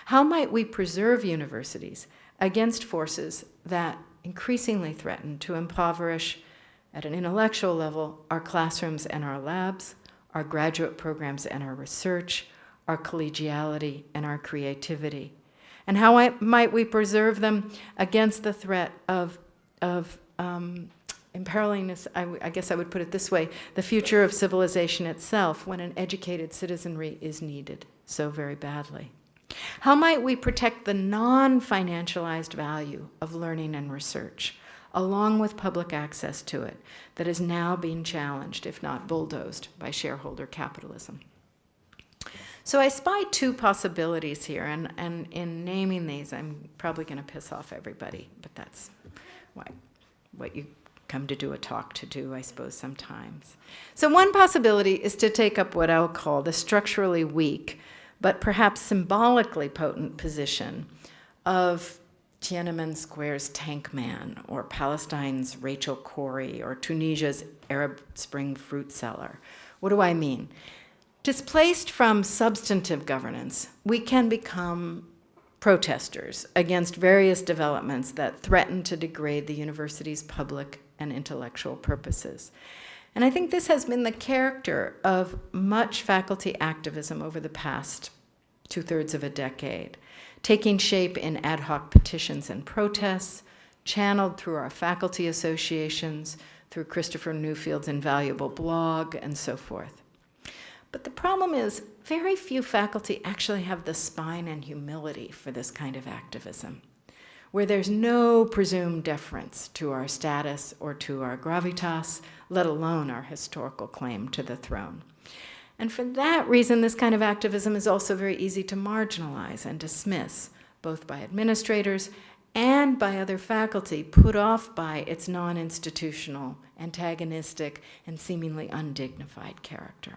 How might we preserve universities against forces that increasingly threaten to impoverish, at an intellectual level, our classrooms and our labs, our graduate programs and our research, our collegiality and our creativity? And how might we preserve them against the threat of imperiling this, I guess I would put it this way, the future of civilization itself when an educated citizenry is needed so very badly? How might we protect the non-financialized value of learning and research, along with public access to it, that is now being challenged, if not bulldozed, by shareholder capitalism? So I spy two possibilities here, and in naming these, I'm probably going to piss off everybody, but that's what you come to do a talk to do, I suppose, sometimes. So one possibility is to take up what I'll call the structurally weak, but perhaps symbolically potent position of Tiananmen Square's Tank Man, or Palestine's Rachel Corrie, or Tunisia's Arab Spring fruit seller. What do I mean? Displaced from substantive governance, we can become protesters against various developments that threaten to degrade the university's public and intellectual purposes. And I think this has been the character of much faculty activism over the past 2/3 of a decade, taking shape in ad hoc petitions and protests, channeled through our faculty associations, through Christopher Newfield's invaluable blog, and so forth. But the problem is, very few faculty actually have the spine and humility for this kind of activism, where there's no presumed deference to our status or to our gravitas, let alone our historical claim to the throne. And for that reason, this kind of activism is also very easy to marginalize and dismiss, both by administrators and by other faculty, put off by its non-institutional, antagonistic, and seemingly undignified character.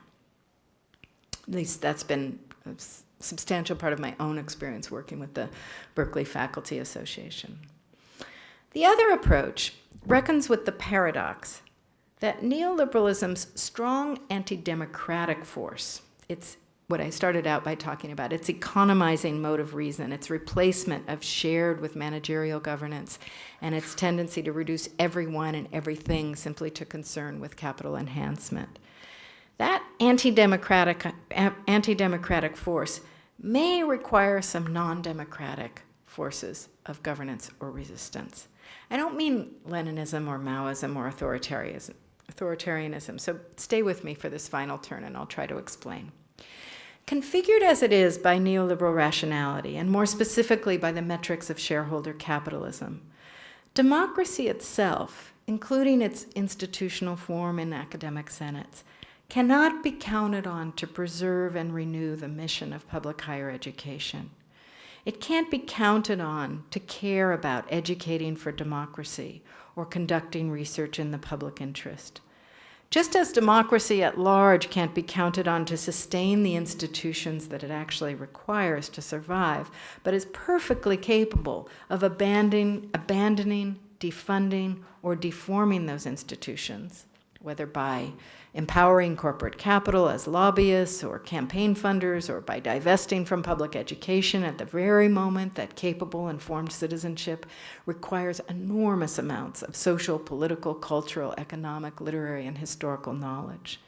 At least that's been a substantial part of my own experience working with the Berkeley Faculty Association. The other approach reckons with the paradox that neoliberalism's strong anti-democratic force, it's what I started out by talking about, its economizing mode of reason, its replacement of shared with managerial governance, and its tendency to reduce everyone and everything simply to concern with capital enhancement. That anti-democratic force may require some non-democratic forces of governance or resistance. I don't mean Leninism or Maoism or authoritarianism, so stay with me for this final turn and I'll try to explain. Configured as it is by neoliberal rationality, and more specifically by the metrics of shareholder capitalism, democracy itself, including its institutional form in academic senates, cannot be counted on to preserve and renew the mission of public higher education. It can't be counted on to care about educating for democracy or conducting research in the public interest. Just as democracy at large can't be counted on to sustain the institutions that it actually requires to survive, but is perfectly capable of abandoning, defunding, or deforming those institutions, whether by empowering corporate capital as lobbyists or campaign funders, or by divesting from public education at the very moment that capable, informed citizenship requires enormous amounts of social, political, cultural, economic, literary, and historical knowledge.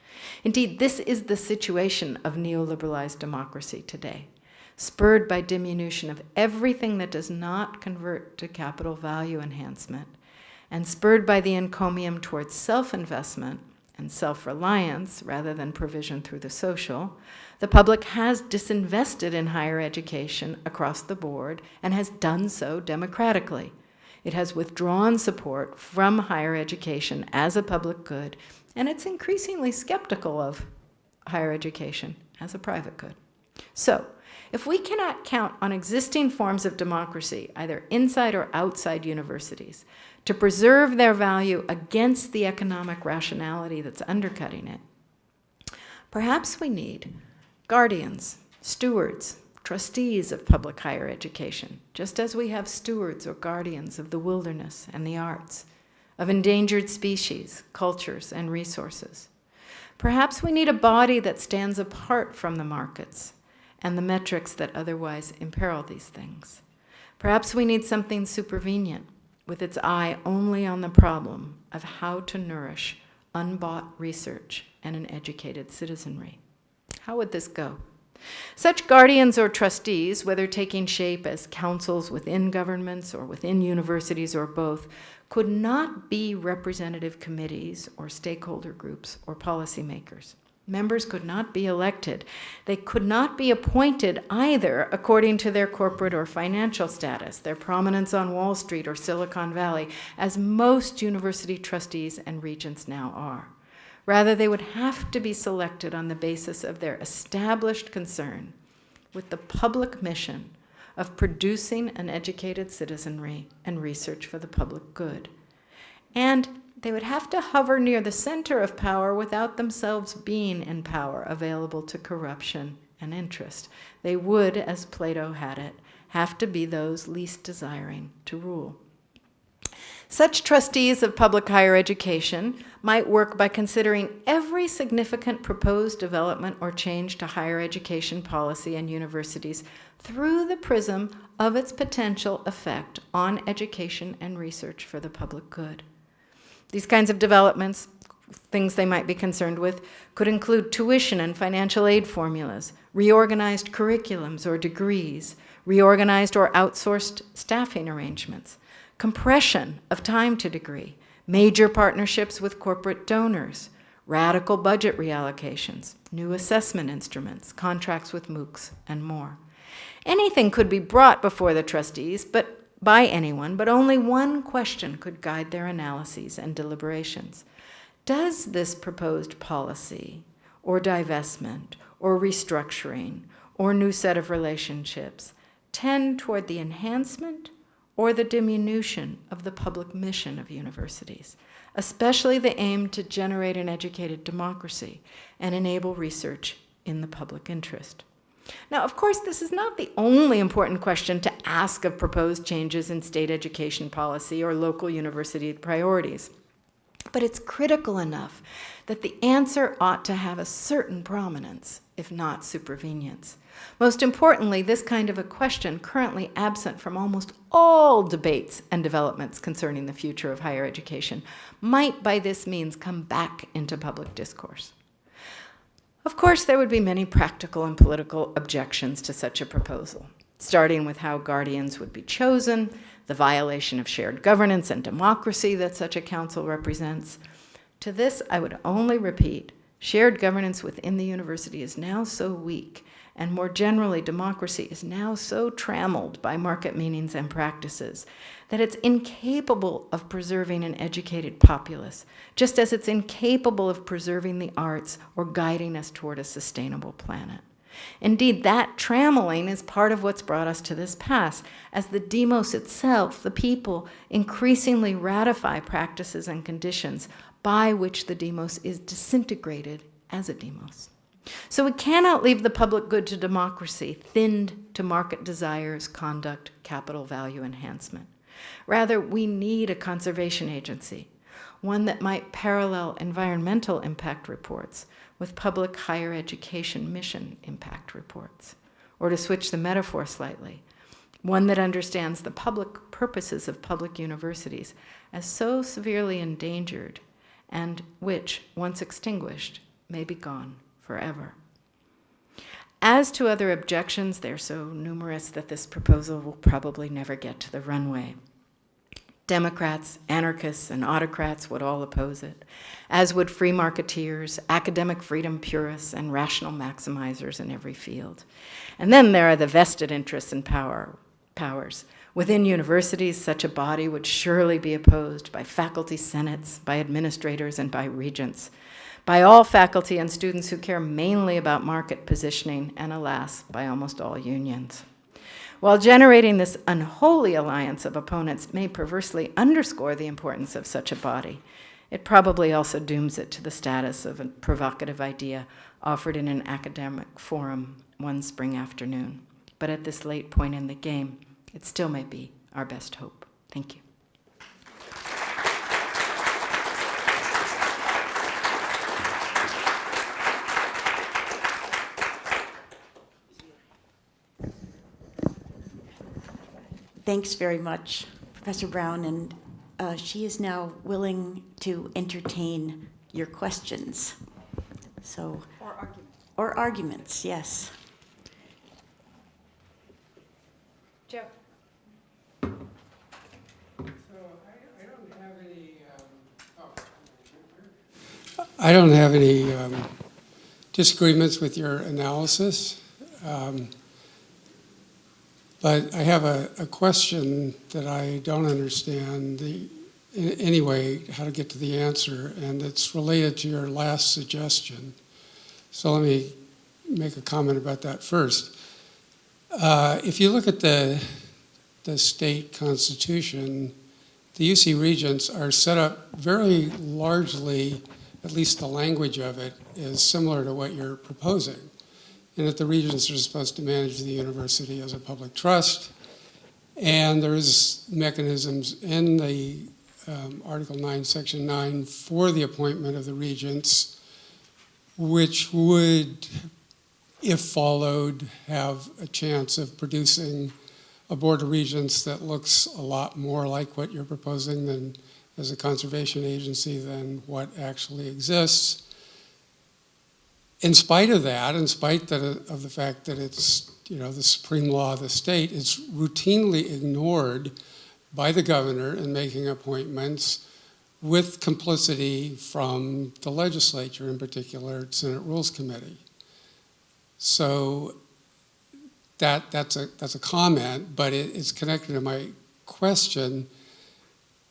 Indeed, this is the situation of neoliberalized democracy today, spurred by diminution of everything that does not convert to capital value enhancement, and spurred by the encomium towards self-investment and self-reliance rather than provision through the social. The public has disinvested in higher education across the board and has done so democratically. It has withdrawn support from higher education as a public good, and it's increasingly skeptical of higher education as a private good. So, if we cannot count on existing forms of democracy, either inside or outside universities, to preserve their value against the economic rationality that's undercutting it, perhaps we need guardians, stewards, trustees of public higher education, just as we have stewards or guardians of the wilderness and the arts, of endangered species, cultures, and resources. Perhaps we need a body that stands apart from the markets and the metrics that otherwise imperil these things. Perhaps we need something supervenient, with its eye only on the problem of how to nourish unbought research and an educated citizenry. How would this go? Such guardians or trustees, whether taking shape as councils within governments or within universities or both, could not be representative committees or stakeholder groups or policymakers. Members could not be elected. They could not be appointed either according to their corporate or financial status, their prominence on Wall Street or Silicon Valley, as most university trustees and regents now are. Rather, they would have to be selected on the basis of their established concern with the public mission of producing an educated citizenry and research for the public good. And they would have to hover near the center of power without themselves being in power, available to corruption and interest. They would, as Plato had it, have to be those least desiring to rule. Such trustees of public higher education might work by considering every significant proposed development or change to higher education policy and universities through the prism of its potential effect on education and research for the public good. These kinds of developments, things they might be concerned with, could include tuition and financial aid formulas, reorganized curriculums or degrees, reorganized or outsourced staffing arrangements, compression of time to degree, major partnerships with corporate donors, radical budget reallocations, new assessment instruments, contracts with MOOCs, and more. Anything could be brought before the trustees, but by anyone, but only one question could guide their analyses and deliberations. Does this proposed policy, or divestment, or restructuring, or new set of relationships tend toward the enhancement or the diminution of the public mission of universities, especially the aim to generate an educated democracy and enable research in the public interest? Now, of course, this is not the only important question to ask of proposed changes in state education policy or local university priorities, but it's critical enough that the answer ought to have a certain prominence, if not supervenience. Most importantly, this kind of a question, currently absent from almost all debates and developments concerning the future of higher education, might by this means come back into public discourse. Of course, there would be many practical and political objections to such a proposal, starting with how guardians would be chosen, the violation of shared governance and democracy that such a council represents. To this, I would only repeat, shared governance within the university is now so weak, and more generally, democracy is now so trammeled by market meanings and practices that it's incapable of preserving an educated populace, just as it's incapable of preserving the arts or guiding us toward a sustainable planet. Indeed, that trammeling is part of what's brought us to this pass, as the demos itself, the people, increasingly ratify practices and conditions by which the demos is disintegrated as a demos. So we cannot leave the public good to democracy thinned to market desires, conduct, capital value enhancement. Rather, we need a conservation agency, one that might parallel environmental impact reports with public higher education mission impact reports. Or to switch the metaphor slightly, one that understands the public purposes of public universities as so severely endangered and which, once extinguished, may be gone forever. As to other objections, they're so numerous that this proposal will probably never get to the runway. Democrats, anarchists, and autocrats would all oppose it, as would free marketeers, academic freedom purists, and rational maximizers in every field. And then there are the vested interests and powers. Within universities, such a body would surely be opposed by faculty senates, by administrators, and by regents, by all faculty and students who care mainly about market positioning, and alas, by almost all unions. While generating this unholy alliance of opponents may perversely underscore the importance of such a body, it probably also dooms it to the status of a provocative idea offered in an academic forum one spring afternoon. But at this late point in the game, it still may be our best hope. Thank you. Thanks very much, Professor Brown, and she is now willing to entertain your questions. So, or arguments, yes. Joe. So I don't have any disagreements with your analysis. But I have a question that I don't understand anyway, how to get to the answer, and it's related to your last suggestion. So let me make a comment about that first. If you look at the state constitution, the UC regents are set up very largely, at least the language of it, is similar to what you're proposing. And that the regents are supposed to manage the university as a public trust, And there's mechanisms in the Article 9, Section 9 for the appointment of the regents, which would, if followed, have a chance of producing a board of regents that looks a lot more like what you're proposing than as a conservation agency than what actually exists. In spite of that, in spite of the fact that it's, the supreme law of the state, it's routinely ignored by the governor in making appointments with complicity from the legislature, in particular, Senate Rules Committee. So that's a comment, but it's connected to my question,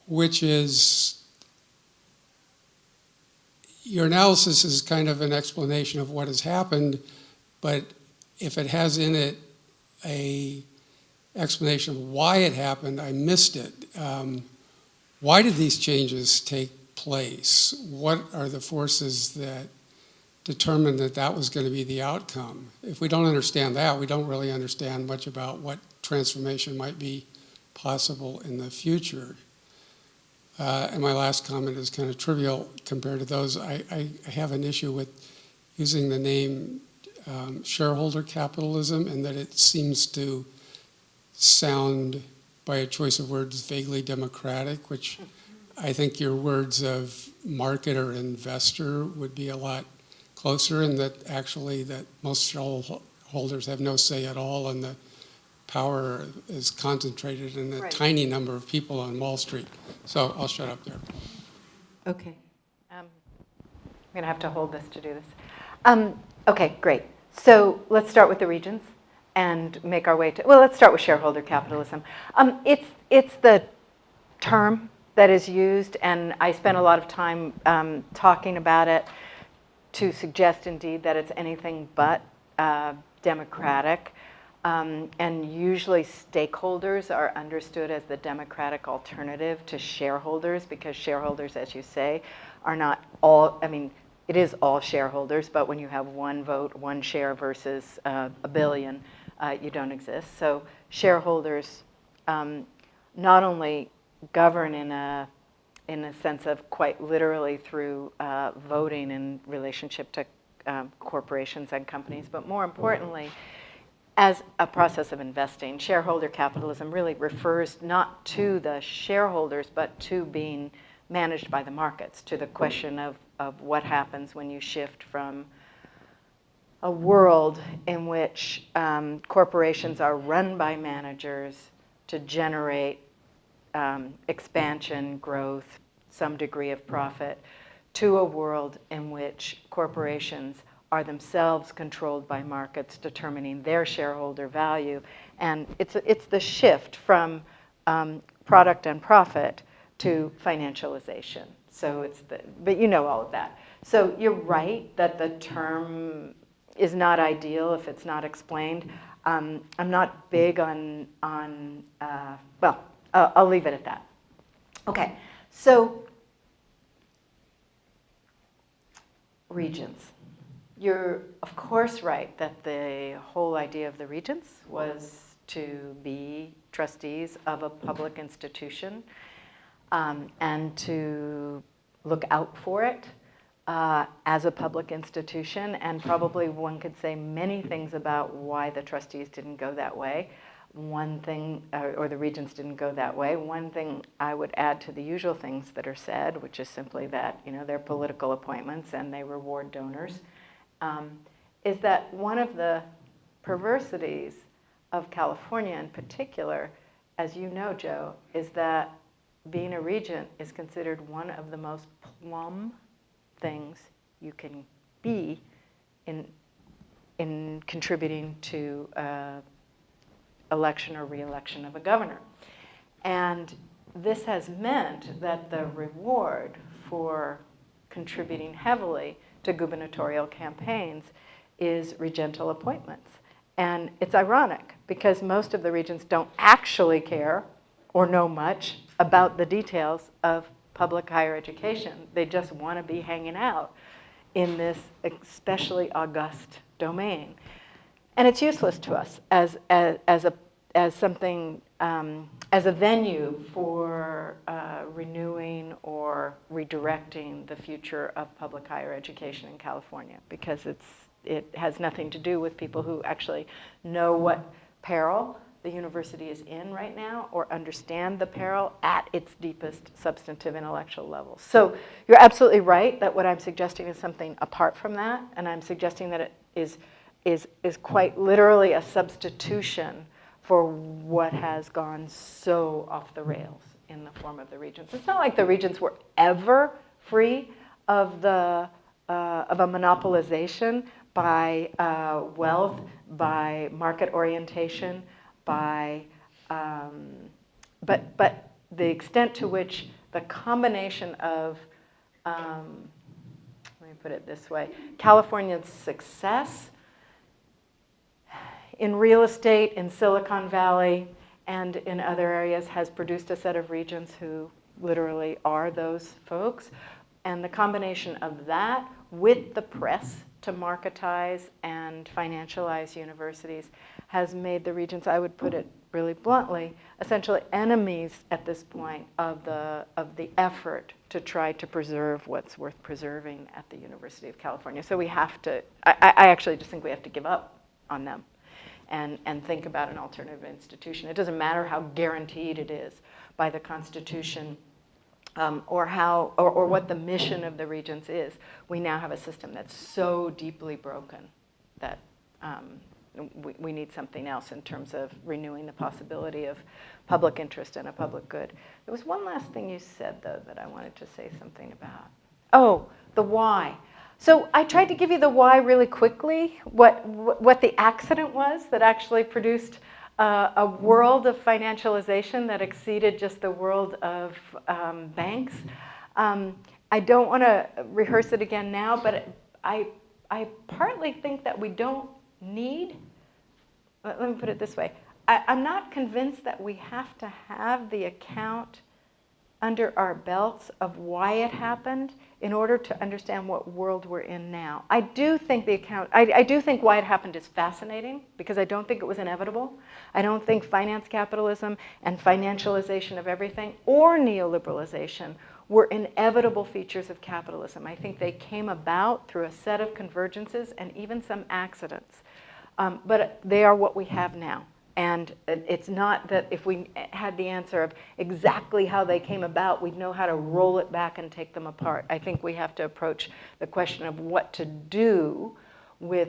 which is, your analysis is kind of an explanation of what has happened, but if it has in it a explanation of why it happened, I missed it. Why did these changes take place? What are the forces that determined that that was going to be the outcome? If we don't understand that, we don't really understand much about what transformation might be possible in the future. And my last comment is kind of trivial compared to those. I have an issue with using the name shareholder capitalism, and that it seems to sound, by a choice of words, vaguely democratic, which I think your words of market or investor would be a lot closer, and that actually that most shareholders have no say at all, and the power is concentrated in a tiny number of people on Wall Street. So I'll shut up there. Okay. I'm going to have to hold this to do this. Okay, great. So let's start with the regions and make our way to, well, let's start with shareholder capitalism. It's the term that is used, and I spent a lot of time talking about it to suggest indeed that it's anything but democratic. And usually stakeholders are understood as the democratic alternative to shareholders, because shareholders, as you say, are not all, I mean, it is all shareholders, but when you have one vote, one share versus a billion, you don't exist. So shareholders not only govern in a sense of quite literally through voting in relationship to corporations and companies, but more importantly, as a process of investing. Shareholder capitalism really refers not to the shareholders, but to being managed by the markets, to the question of what happens when you shift from a world in which corporations are run by managers to generate expansion, growth, some degree of profit, to a world in which corporations are themselves controlled by markets determining their shareholder value. And it's the shift from product and profit to financialization. So but you know all of that. So you're right that the term is not ideal if it's not explained. I'm not big on well, I'll leave it at that. Okay, so regions. You're, of course, right that the whole idea of the regents was to be trustees of a public institution and to look out for it as a public institution. And probably one could say many things about why the trustees didn't go that way. One thing, or the regents didn't go that way. One thing I would add to the usual things that are said, which is simply that they're political appointments and they reward donors. Is that one of the perversities of California in particular, as you know, Joe, is that being a regent is considered one of the most plum things you can be in contributing to election or re-election of a governor. And this has meant that the reward for contributing heavily to gubernatorial campaigns is regental appointments. And it's ironic because most of the regents don't actually care or know much about the details of public higher education. They just want to be hanging out in this especially august domain. And it's useless to us as something as a venue for renewing or redirecting the future of public higher education in California, because it has nothing to do with people who actually know what peril the university is in right now or understand the peril at its deepest substantive intellectual level. So you're absolutely right that what I'm suggesting is something apart from that, and I'm suggesting that it is quite literally a substitution for what has gone so off the rails in the form of the regions. It's not like the regions were ever free of a monopolization by wealth, by market orientation, by but the extent to which the combination of let me put it this way, California's success in real estate, in Silicon Valley, and in other areas has produced a set of regions who literally are those folks. And the combination of that with the press to marketize and financialize universities has made the regions, I would put it really bluntly, essentially enemies at this point of the effort to try to preserve what's worth preserving at the University of California. So we have to, I actually just think we have to give up on them and think about an alternative institution. It doesn't matter how guaranteed it is by the Constitution or what the mission of the Regents is. We now have a system that's so deeply broken that we need something else in terms of renewing the possibility of public interest and a public good. There was one last thing you said, though, that I wanted to say something about. Oh, the why. So I tried to give you the why really quickly, what the accident was that actually produced a world of financialization that exceeded just the world of banks. I don't want to rehearse it again now, but I partly think that we don't need, let me put it this way, I'm not convinced that we have to have the account under our belts of why it happened in order to understand what world we're in now. I do think I do think why it happened is fascinating, because I don't think it was inevitable. I don't think finance capitalism and financialization of everything or neoliberalization were inevitable features of capitalism. I think they came about through a set of convergences and even some accidents. But they are what we have now. And it's not that if we had the answer of exactly how they came about, we'd know how to roll it back and take them apart. I think we have to approach the question of what to do with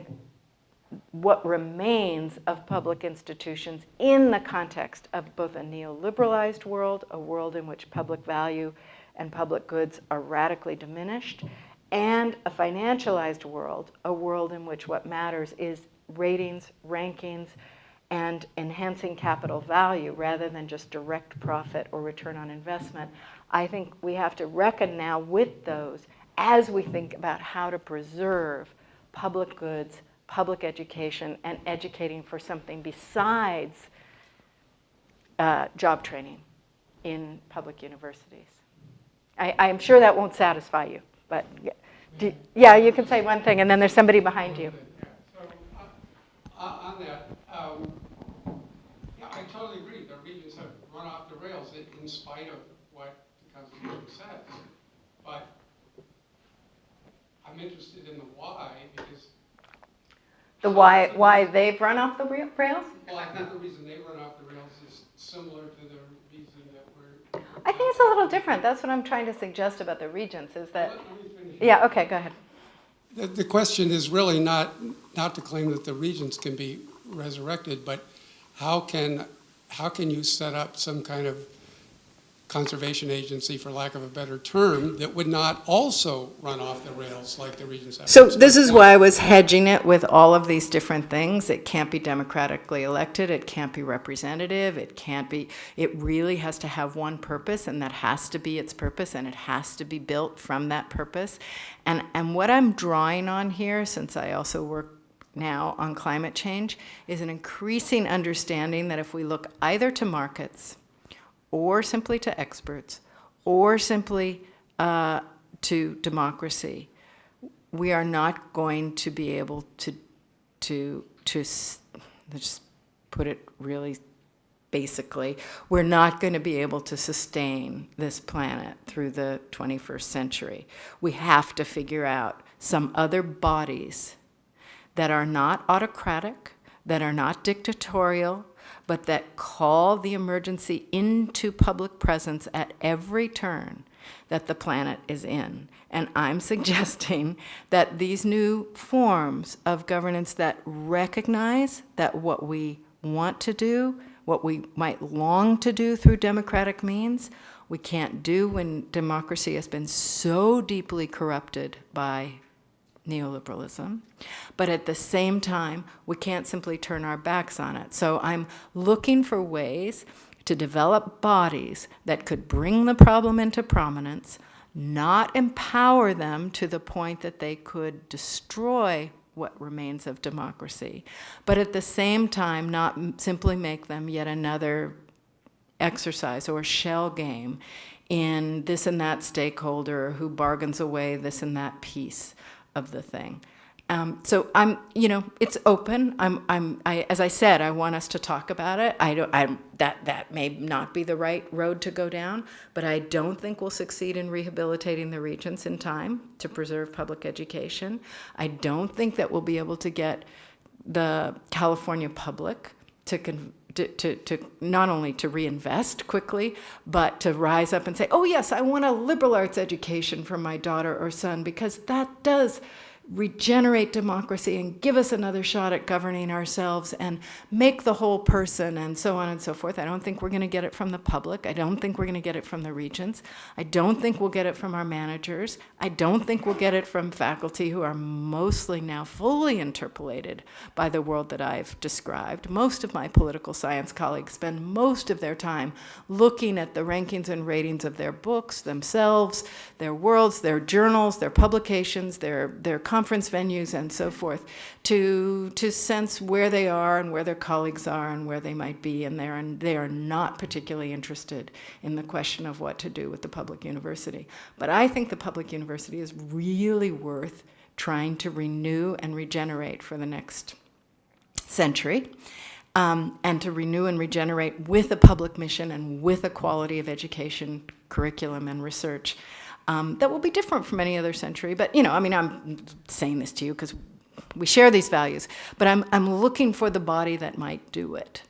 what remains of public institutions in the context of both a neoliberalized world, a world in which public value and public goods are radically diminished, and a financialized world, a world in which what matters is ratings, rankings, and enhancing capital value rather than just direct profit or return on investment. I think we have to reckon now with those as we think about how to preserve public goods, public education, and educating for something besides job training in public universities. I'm sure that won't satisfy you, but yeah, you can say one thing, and then there's somebody behind you. On that, yeah, I totally agree. The regions have run off the rails in spite of what the Constitution says. But I'm interested in the why, because the why they've run off the rails? Well, I think the reason they run off the rails is similar to the reason that we're... I think it's a little different. That's what I'm trying to suggest about the regents, is that... Let me finish. Yeah, okay, go ahead. The question is really not to claim that the regions can be resurrected, but how can you set up some kind of conservation agency, for lack of a better term, that would not also run off the rails like the regions have? So this is why I was hedging it with all of these different things. It can't be democratically elected. It can't be representative. It really has to have one purpose, and that has to be its purpose, and it has to be built from that purpose. And what I'm drawing on here, since I also work now on climate change, is an increasing understanding that if we look either to markets or simply to experts or simply to democracy, we are not going to be able to just put it really basically, we're not going to be able to sustain this planet through the 21st century. We have to figure out some other bodies that are not autocratic, that are not dictatorial, but that call the emergency into public presence at every turn that the planet is in. And I'm suggesting that these new forms of governance that recognize that what we want to do, what we might long to do through democratic means, we can't do when democracy has been so deeply corrupted by neoliberalism. But at the same time, we can't simply turn our backs on it. So I'm looking for ways to develop bodies that could bring the problem into prominence, not empower them to the point that they could destroy what remains of democracy, but at the same time not simply make them yet another exercise or shell game in this and that stakeholder who bargains away this and that piece of the thing. So it's open. As I said, I want us to talk about it. That may not be the right road to go down, but I don't think we'll succeed in rehabilitating the regents in time to preserve public education. I don't think that we'll be able to get the California public to not only to reinvest quickly, but to rise up and say, oh yes, I want a liberal arts education for my daughter or son, because that does regenerate democracy and give us another shot at governing ourselves and make the whole person, and so on and so forth. I don't think we're going to get it from the public. I don't think we're going to get it from the regents. I don't think we'll get it from our managers. I don't think we'll get it from faculty who are mostly now fully interpolated by the world that I've described. Most of my political science colleagues spend most of their time looking at the rankings and ratings of their books themselves, their worlds, their journals, their publications, their conference venues and so forth, to sense where they are and where their colleagues are and where they might be, and they are not particularly interested in the question of what to do with the public university. But I think the public university is really worth trying to renew and regenerate for the next century, and to renew and regenerate with a public mission and with a quality of education, curriculum, and research that will be different from any other century. But, I'm saying this to you because we share these values, but I'm looking for the body that might do it.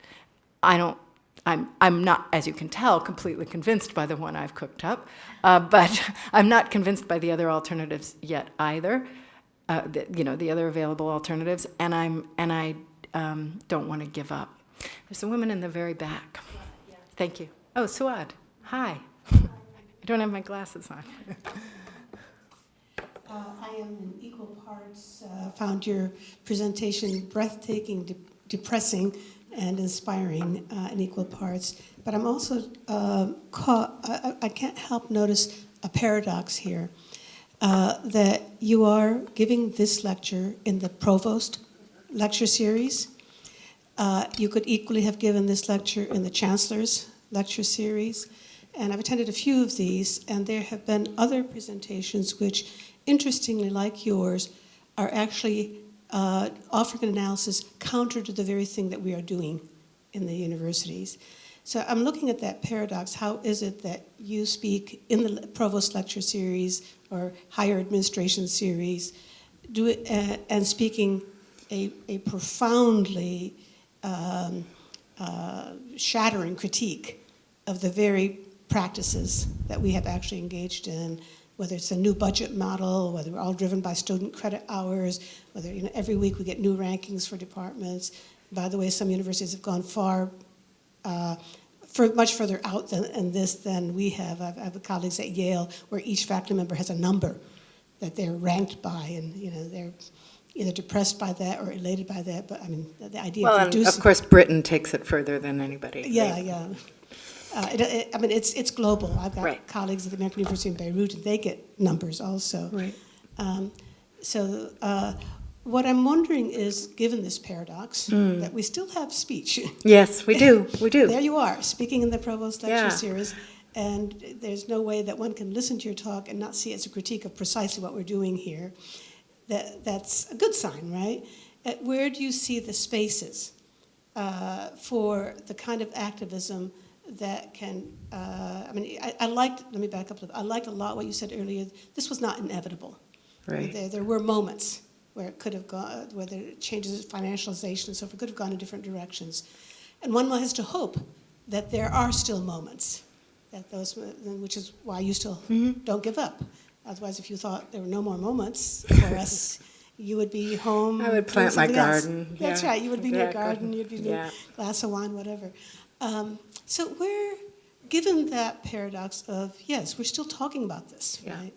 I'm not, as you can tell, completely convinced by the one I've cooked up, but I'm not convinced by the other alternatives yet either, the other available alternatives, and I don't want to give up. There's a woman in the very back. Yeah. Thank you. Oh, Suad. Hi. I don't have my glasses on. I am in equal parts, found your presentation breathtaking, depressing, and inspiring in equal parts. But I'm also I can't help notice a paradox here, that you are giving this lecture in the Provost lecture series. You could equally have given this lecture in the Chancellor's lecture series. And I've attended a few of these, and there have been other presentations which, interestingly, like yours, are actually offering an analysis counter to the very thing that we are doing in the universities. So I'm looking at that paradox. How is it that you speak in the Provost Lecture Series or Higher Administration Series, and speaking a profoundly shattering critique of the very practices that we have actually engaged in, whether it's a new budget model, whether we're all driven by student credit hours, whether every week we get new rankings for departments. By the way, some universities have gone much further out in this than we have. I have colleagues at Yale where each faculty member has a number that they're ranked by, and they're either depressed by that or elated by that. But the idea of reducing. Of course, Britain takes it further than anybody. Yeah, right? yeah. It's global. I've got colleagues at the American University in Beirut, and they get numbers also. Right. What I'm wondering is, given this paradox, that we still have speech. Yes, we do. We do. There you are, speaking in the Provost Lecture Series, and there's no way that one can listen to your talk and not see it as a critique of precisely what we're doing here. That's a good sign, right? Where do you see the spaces for the kind of activism that can, I liked, let me back up a little bit. I liked a lot what you said earlier. This was not inevitable. Right. There were moments where it could have gone, where the changes, financialization and so forth, could have gone in different directions. And one has to hope that there are still moments, that those, which is why you still don't give up. Otherwise, if you thought there were no more moments for us, you would be home. I would doing plant my something else. garden. That's Yeah, right. You would be in your exactly. garden. You'd be in Yeah. a glass of wine, whatever. So given that paradox of, yes, we're still talking about this, Yeah. right?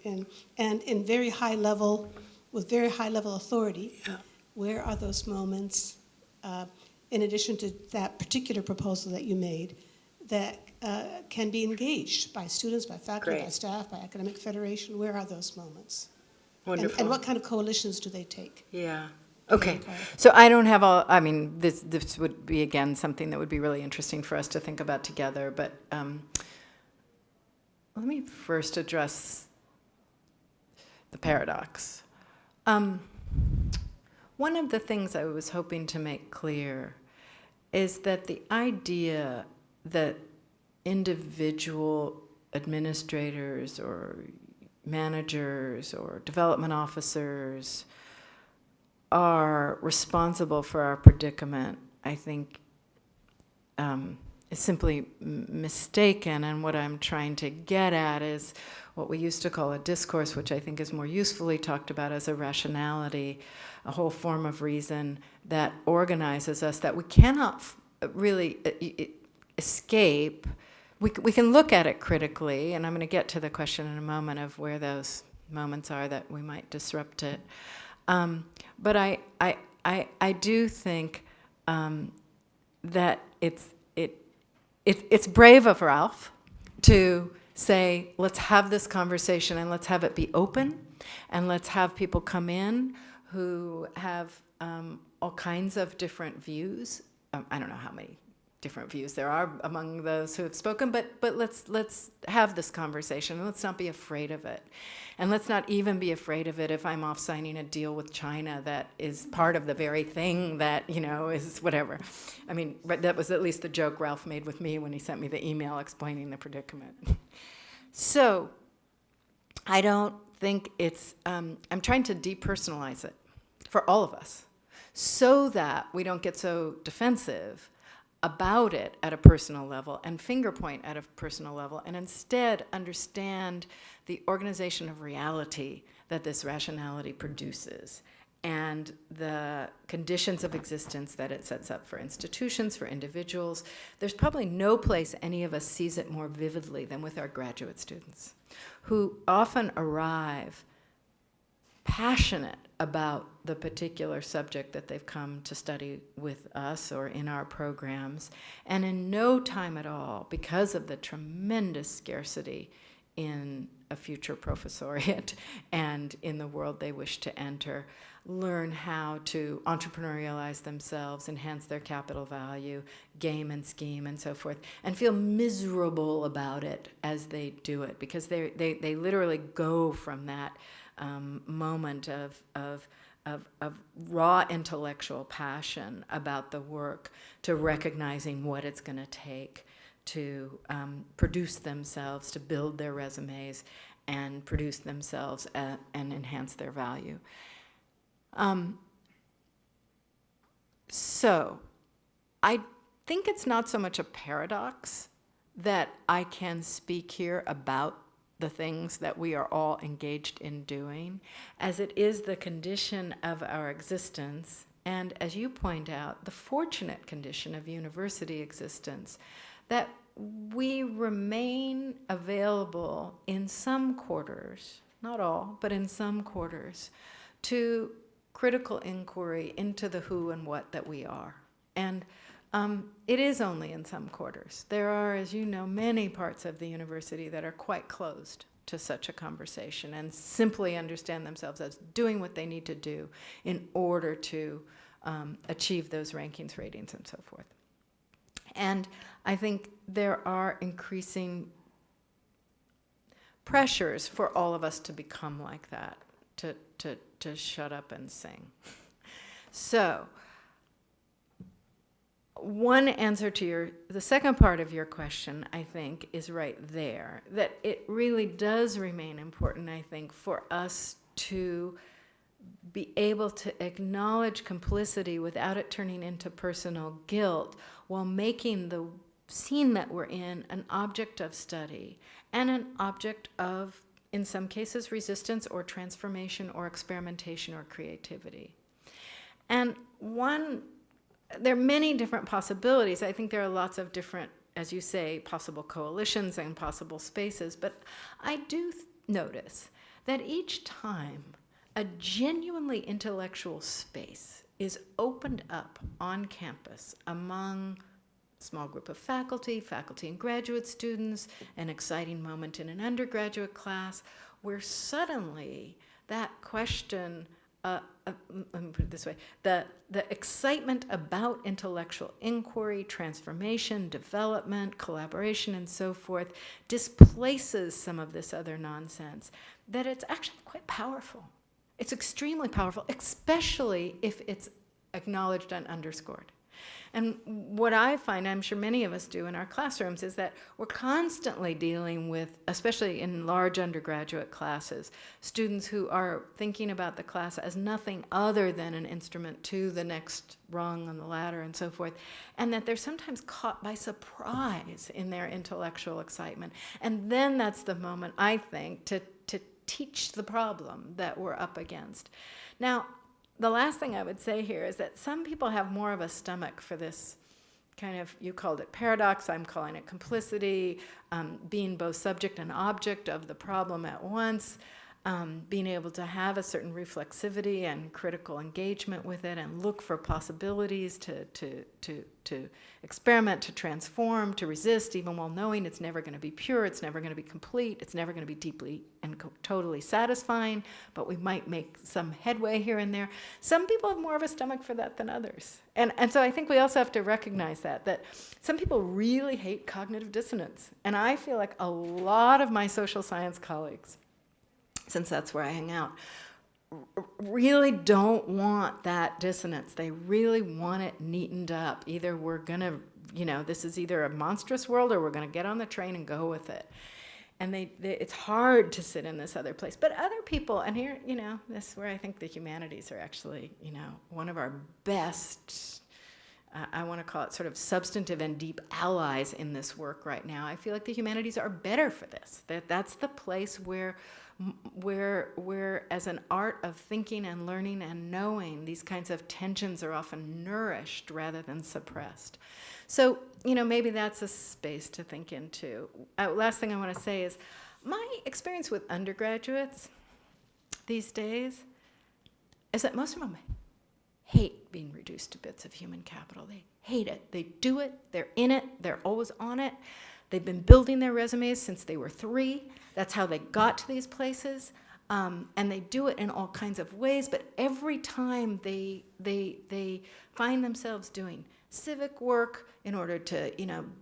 And in very high level, with very high level authority, Yeah. where are those moments, in addition to that particular proposal that you made, that can be engaged by students, by faculty, Great. by staff, by academic federation? Where are those moments? Wonderful. And what kind of coalitions do they take? Yeah. Okay. Okay. So I don't have all, I mean, this would be, again, something that would be really interesting for us to think about together, but let me first address the paradox. One of the things I was hoping to make clear is that the idea that individual administrators or managers or development officers are responsible for our predicament, I think, is simply mistaken. And what I'm trying to get at is what we used to call a discourse, which I think is more usefully talked about as a rationality, a whole form of reason that organizes us, that we cannot really escape. We can look at it critically, and I'm going to get to the question in a moment of where those moments are that we might disrupt it. But I do think that it's brave of Ralph to say, let's have this conversation and let's have it be open, and let's have people come in who have all kinds of different views. I don't know how many different views there are among those who have spoken, but let's have this conversation, and let's not be afraid of it. And let's not even be afraid of it if I'm off signing a deal with China that is part of the very thing that, is whatever. I mean, that was at least the joke Ralph made with me when he sent me the email explaining the predicament. So I don't think it's, I'm trying to depersonalize it for all of us so that we don't get so defensive about it at a personal level and finger point at a personal level, and instead understand the organization of reality that this rationality produces and the conditions of existence that it sets up for institutions, for individuals. There's probably no place any of us sees it more vividly than with our graduate students, who often arrive passionate about the particular subject that they've come to study with us or in our programs, and in no time at all, because of the tremendous scarcity in a future professoriate and in the world they wish to enter, learn how to entrepreneurialize themselves, enhance their capital value, game and scheme and so forth, and feel miserable about it as they do it, because they literally go from that moment of raw intellectual passion about the work to recognizing what it's going to take to produce themselves, to build their resumes and produce themselves and enhance their value. So I think it's not so much a paradox that I can speak here about the things that we are all engaged in doing, as it is the condition of our existence, and as you point out, the fortunate condition of university existence, that we remain available in some quarters, not all, but in some quarters, to critical inquiry into the who and what that we are. And it is only in some quarters. There are, as you know, many parts of the university that are quite closed to such a conversation and simply understand themselves as doing what they need to do in order to achieve those rankings, ratings, and so forth. And I think there are increasing pressures for all of us to become like that, to shut up and sing. So one answer to the second part of your question, I think, is right there, that it really does remain important, I think, for us to be able to acknowledge complicity without it turning into personal guilt, while making the scene that we're in an object of study and an object of, in some cases, resistance or transformation or experimentation or creativity. And there are many different possibilities. I think there are lots of different, as you say, possible coalitions and possible spaces, but I do notice that each time a genuinely intellectual space is opened up on campus among a small group of faculty and graduate students, an exciting moment in an undergraduate class, where suddenly that question, let me put it this way, the excitement about intellectual inquiry, transformation, development, collaboration, and so forth displaces some of this other nonsense, that it's actually quite powerful. It's extremely powerful, especially if it's acknowledged and underscored. And what I find, I'm sure many of us do in our classrooms, is that we're constantly dealing with, especially in large undergraduate classes, students who are thinking about the class as nothing other than an instrument to the next rung on the ladder and so forth, and that they're sometimes caught by surprise in their intellectual excitement. And then that's the moment, I think, to teach the problem that we're up against. Now, the last thing I would say here is that some people have more of a stomach for this kind of, you called it paradox, I'm calling it complicity, being both subject and object of the problem at once, being able to have a certain reflexivity and critical engagement with it and look for possibilities to experiment, to transform, to resist, even while knowing it's never going to be pure, it's never going to be complete, it's never going to be deeply and totally satisfying, but we might make some headway here and there. Some people have more of a stomach for that than others. And so I think we also have to recognize that some people really hate cognitive dissonance. And I feel like a lot of my social science colleagues, since that's where I hang out, really don't want that dissonance. They really want it neatened up. Either we're going to, this is either a monstrous world or we're going to get on the train and go with it. And it's hard to sit in this other place. But other people, and here, this is where I think the humanities are actually, one of our best, I want to call it sort of substantive and deep allies in this work right now. I feel like the humanities are better for this. That's the place where as an art of thinking and learning and knowing, these kinds of tensions are often nourished rather than suppressed. So, maybe that's a space to think into. Last thing I want to say is my experience with undergraduates these days is that most of them hate being reduced to bits of human capital. They hate it. They do it. They're in it. They're always on it. They've been building their resumes since they were 3. That's how they got to these places. And they do it in all kinds of ways. But every time they find themselves doing civic work in order to,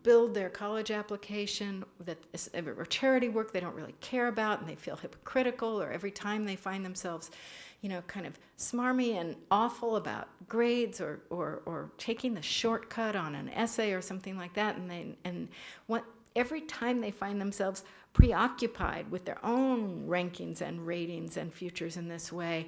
build their college application, or charity work they don't really care about and they feel hypocritical, or every time they find themselves, kind of smarmy and awful about grades or taking the shortcut on an essay or something like that, every time they find themselves preoccupied with their own rankings and ratings and futures in this way,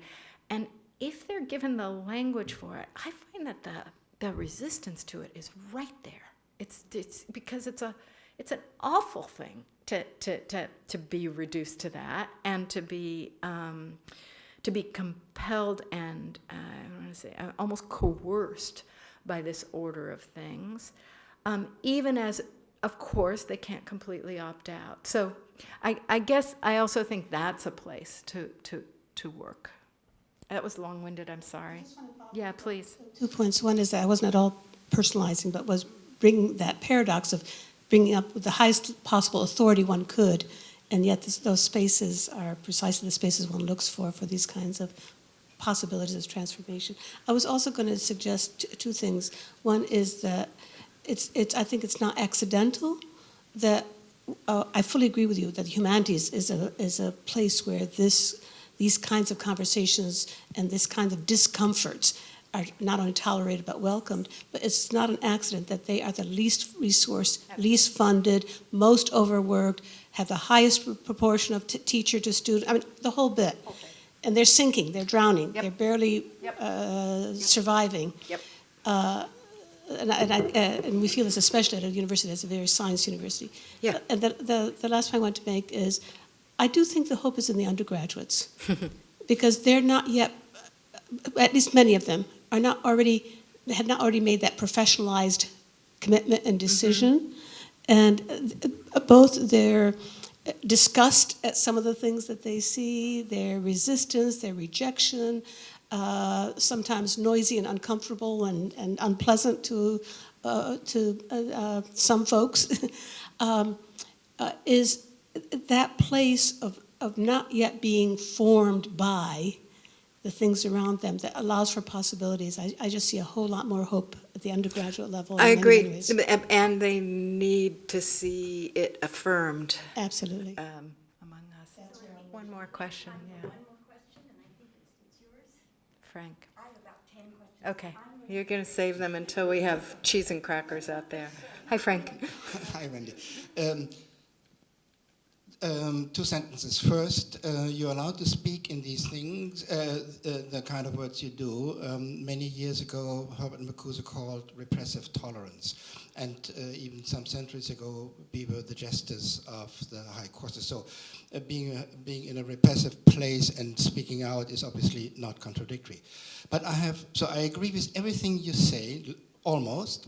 and if they're given the language for it, I find that the resistance to it is right there. It's because it's an awful thing to be reduced to that and to be compelled and I want to say almost coerced by this order of things, even as, of course, they can't completely opt out. So I guess I also think that's a place to work. That was long-winded, I'm sorry. Yeah, please. 2 points. One is that I wasn't at all personalizing, but was bringing that paradox of bringing up the highest possible authority one could, and yet those spaces are precisely the spaces one looks for these kinds of possibilities of transformation. I was also going to suggest 2 things. One is that I think it's not accidental that I fully agree with you that humanities is a place where these kinds of conversations and this kind of discomfort are not only tolerated but welcomed, but it's not an accident that they are the least resourced, least funded, most overworked, have the highest proportion of teacher to student, I mean, the whole bit. And they're sinking, they're drowning, they're barely surviving. Yep. And we feel this especially at a university that's a very science university. Yeah. And the last point I want to make is, I do think the hope is in the undergraduates, because they're not yet, at least many of them, have not already made that professionalized commitment and decision. And both their disgust at some of the things that they see, their resistance, their rejection, sometimes noisy and uncomfortable and unpleasant to some folks, is that place of not yet being formed by the things around them that allows for possibilities. I just see a whole lot more hope at the undergraduate level. I in many agree, ways. and they need to see it affirmed Absolutely. among us. One more question, yeah. One more question, and I think it's yours. Frank. I have about 10 questions. Okay, you're going to save them until we have cheese and crackers out there. Hi, Frank. Hi, Wendy. Two sentences. First, you're allowed to speak in these things, the kind of words you do. Many years ago, Herbert Marcuse called repressive tolerance. And even some centuries ago, we were the jesters of the high courses. So being in a repressive place and speaking out is obviously not contradictory. But I agree with everything you say, almost,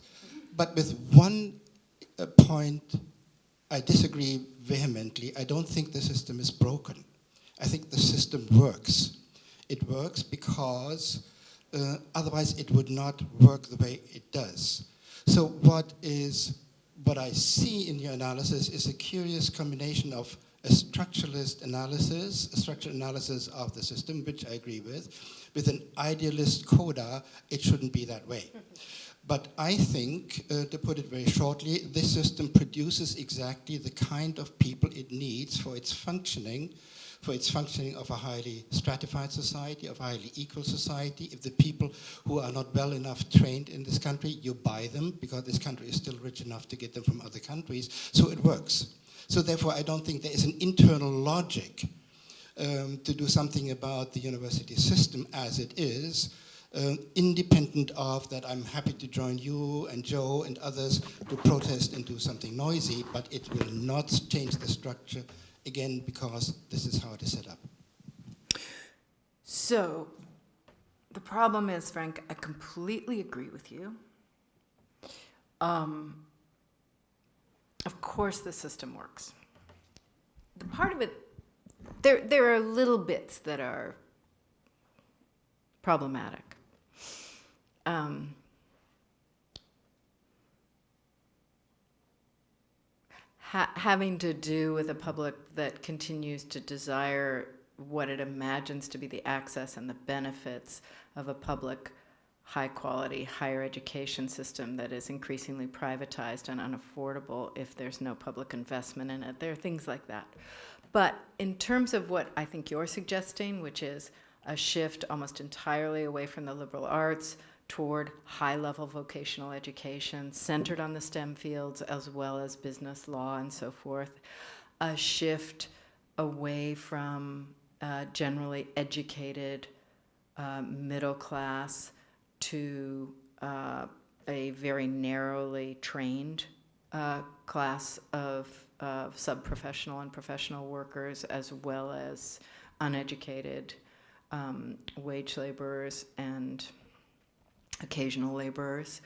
but with one point I disagree vehemently. I don't think the system is broken. I think the system works. It works because otherwise it would not work the way it does. So what I see in your analysis is a curious combination of a structuralist analysis, a structural analysis of the system, which I agree with an idealist coda. It shouldn't be that way. But I think, to put it very shortly, this system produces exactly the kind of people it needs for its functioning of a highly stratified society, of a highly equal society. If the people who are not well enough trained in this country, you buy them, because this country is still rich enough to get them from other countries, so it works. So therefore, I don't think there is an internal logic to do something about the university system as it is, independent of that. I'm happy to join you and Joe and others to protest and do something noisy, but it will not change the structure, again, because this is how it is set up. So, the problem is, Frank, I completely agree with you. Of course the system works. The part of it, there are little bits that are problematic. Having to do with a public that continues to desire what it imagines to be the access and the benefits of a public, high-quality, higher education system that is increasingly privatized and unaffordable if there's no public investment in it. There are things like that. But in terms of what I think you're suggesting, which is a shift almost entirely away from the liberal arts toward high-level vocational education centered on the STEM fields as well as business law and so forth, a shift away from generally educated middle class to a very narrowly trained class of sub-professional and professional workers, as well as uneducated wage laborers and occasional laborers,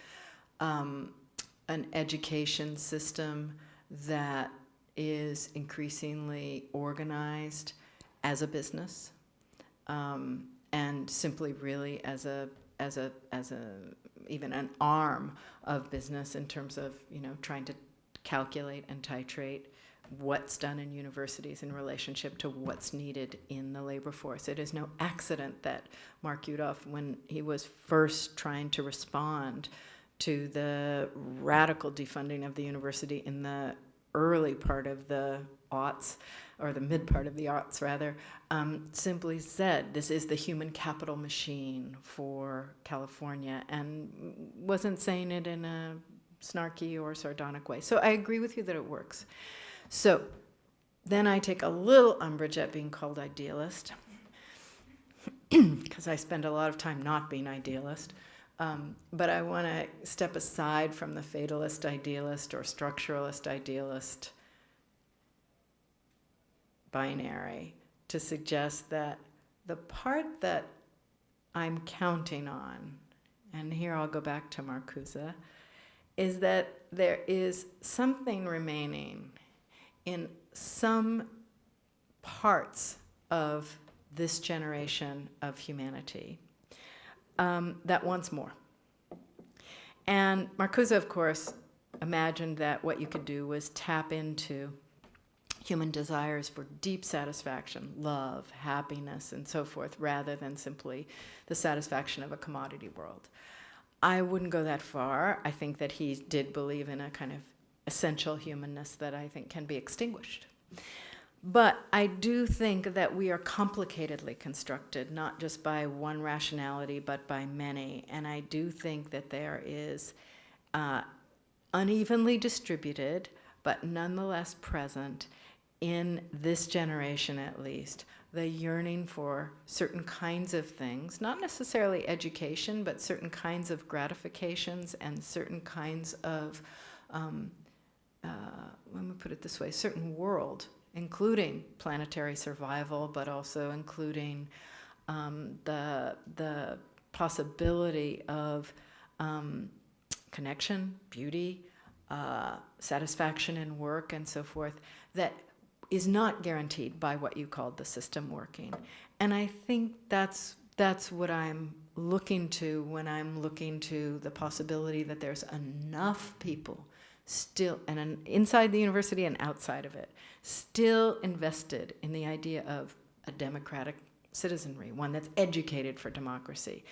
an education system that is increasingly organized as a business, and simply really as even an arm of business in terms of, trying to calculate and titrate what's done in universities in relationship to what's needed in the labor force. It is no accident that Mark Yudof, when he was first trying to respond to the radical defunding of the university in the early part of the aughts, or the mid part of the aughts rather, simply said this is the human capital machine for California, and wasn't saying it in a snarky or sardonic way. So I agree with you that it works. So then I take a little umbrage at being called idealist, because I spend a lot of time not being idealist. But I want to step aside from the fatalist idealist or structuralist idealist binary to suggest that the part that I'm counting on, and here I'll go back to Marcuse, is that there is something remaining in some parts of this generation of humanity that wants more. And Marcuse, of course, imagined that what you could do was tap into human desires for deep satisfaction, love, happiness, and so forth, rather than simply the satisfaction of a commodity world. I wouldn't go that far. I think that he did believe in a kind of essential humanness that I think can be extinguished. But I do think that we are complicatedly constructed, not just by one rationality, but by many. And I do think that there is unevenly distributed, but nonetheless present, in this generation at least, the yearning for certain kinds of things, not necessarily education, but certain kinds of gratifications and certain kinds of, let me put it this way, certain world, including planetary survival, but also including the possibility of connection, beauty, satisfaction in work, and so forth, that is not guaranteed by what you called the system working. And I think that's what I'm looking to when I'm looking to the possibility that there's enough people still, and inside the university and outside of it, still invested in the idea of a democratic citizenry, one that's educated for democracy,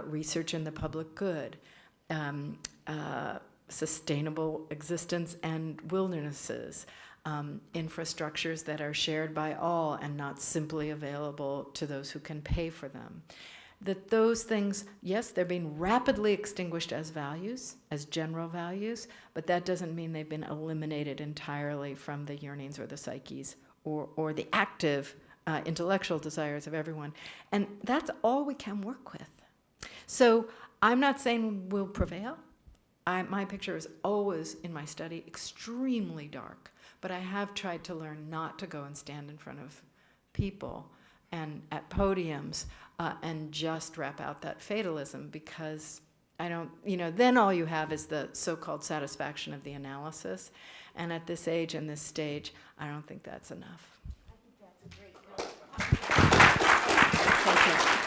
research in the public good, sustainable existence and wildernesses, infrastructures that are shared by all and not simply available to those who can pay for them. That those things, yes, they're being rapidly extinguished as values, as general values, but that doesn't mean they've been eliminated entirely from the yearnings or the psyches or the active intellectual desires of everyone. And that's all we can work with. So I'm not saying we'll prevail. My picture is always, in my study, extremely dark, but I have tried to learn not to go and stand in front of people and at podiums and just rap out that fatalism, because I don't, then all you have is the so-called satisfaction of the analysis. And at this age and this stage, I don't think that's enough. I think that's a great point. Thank you.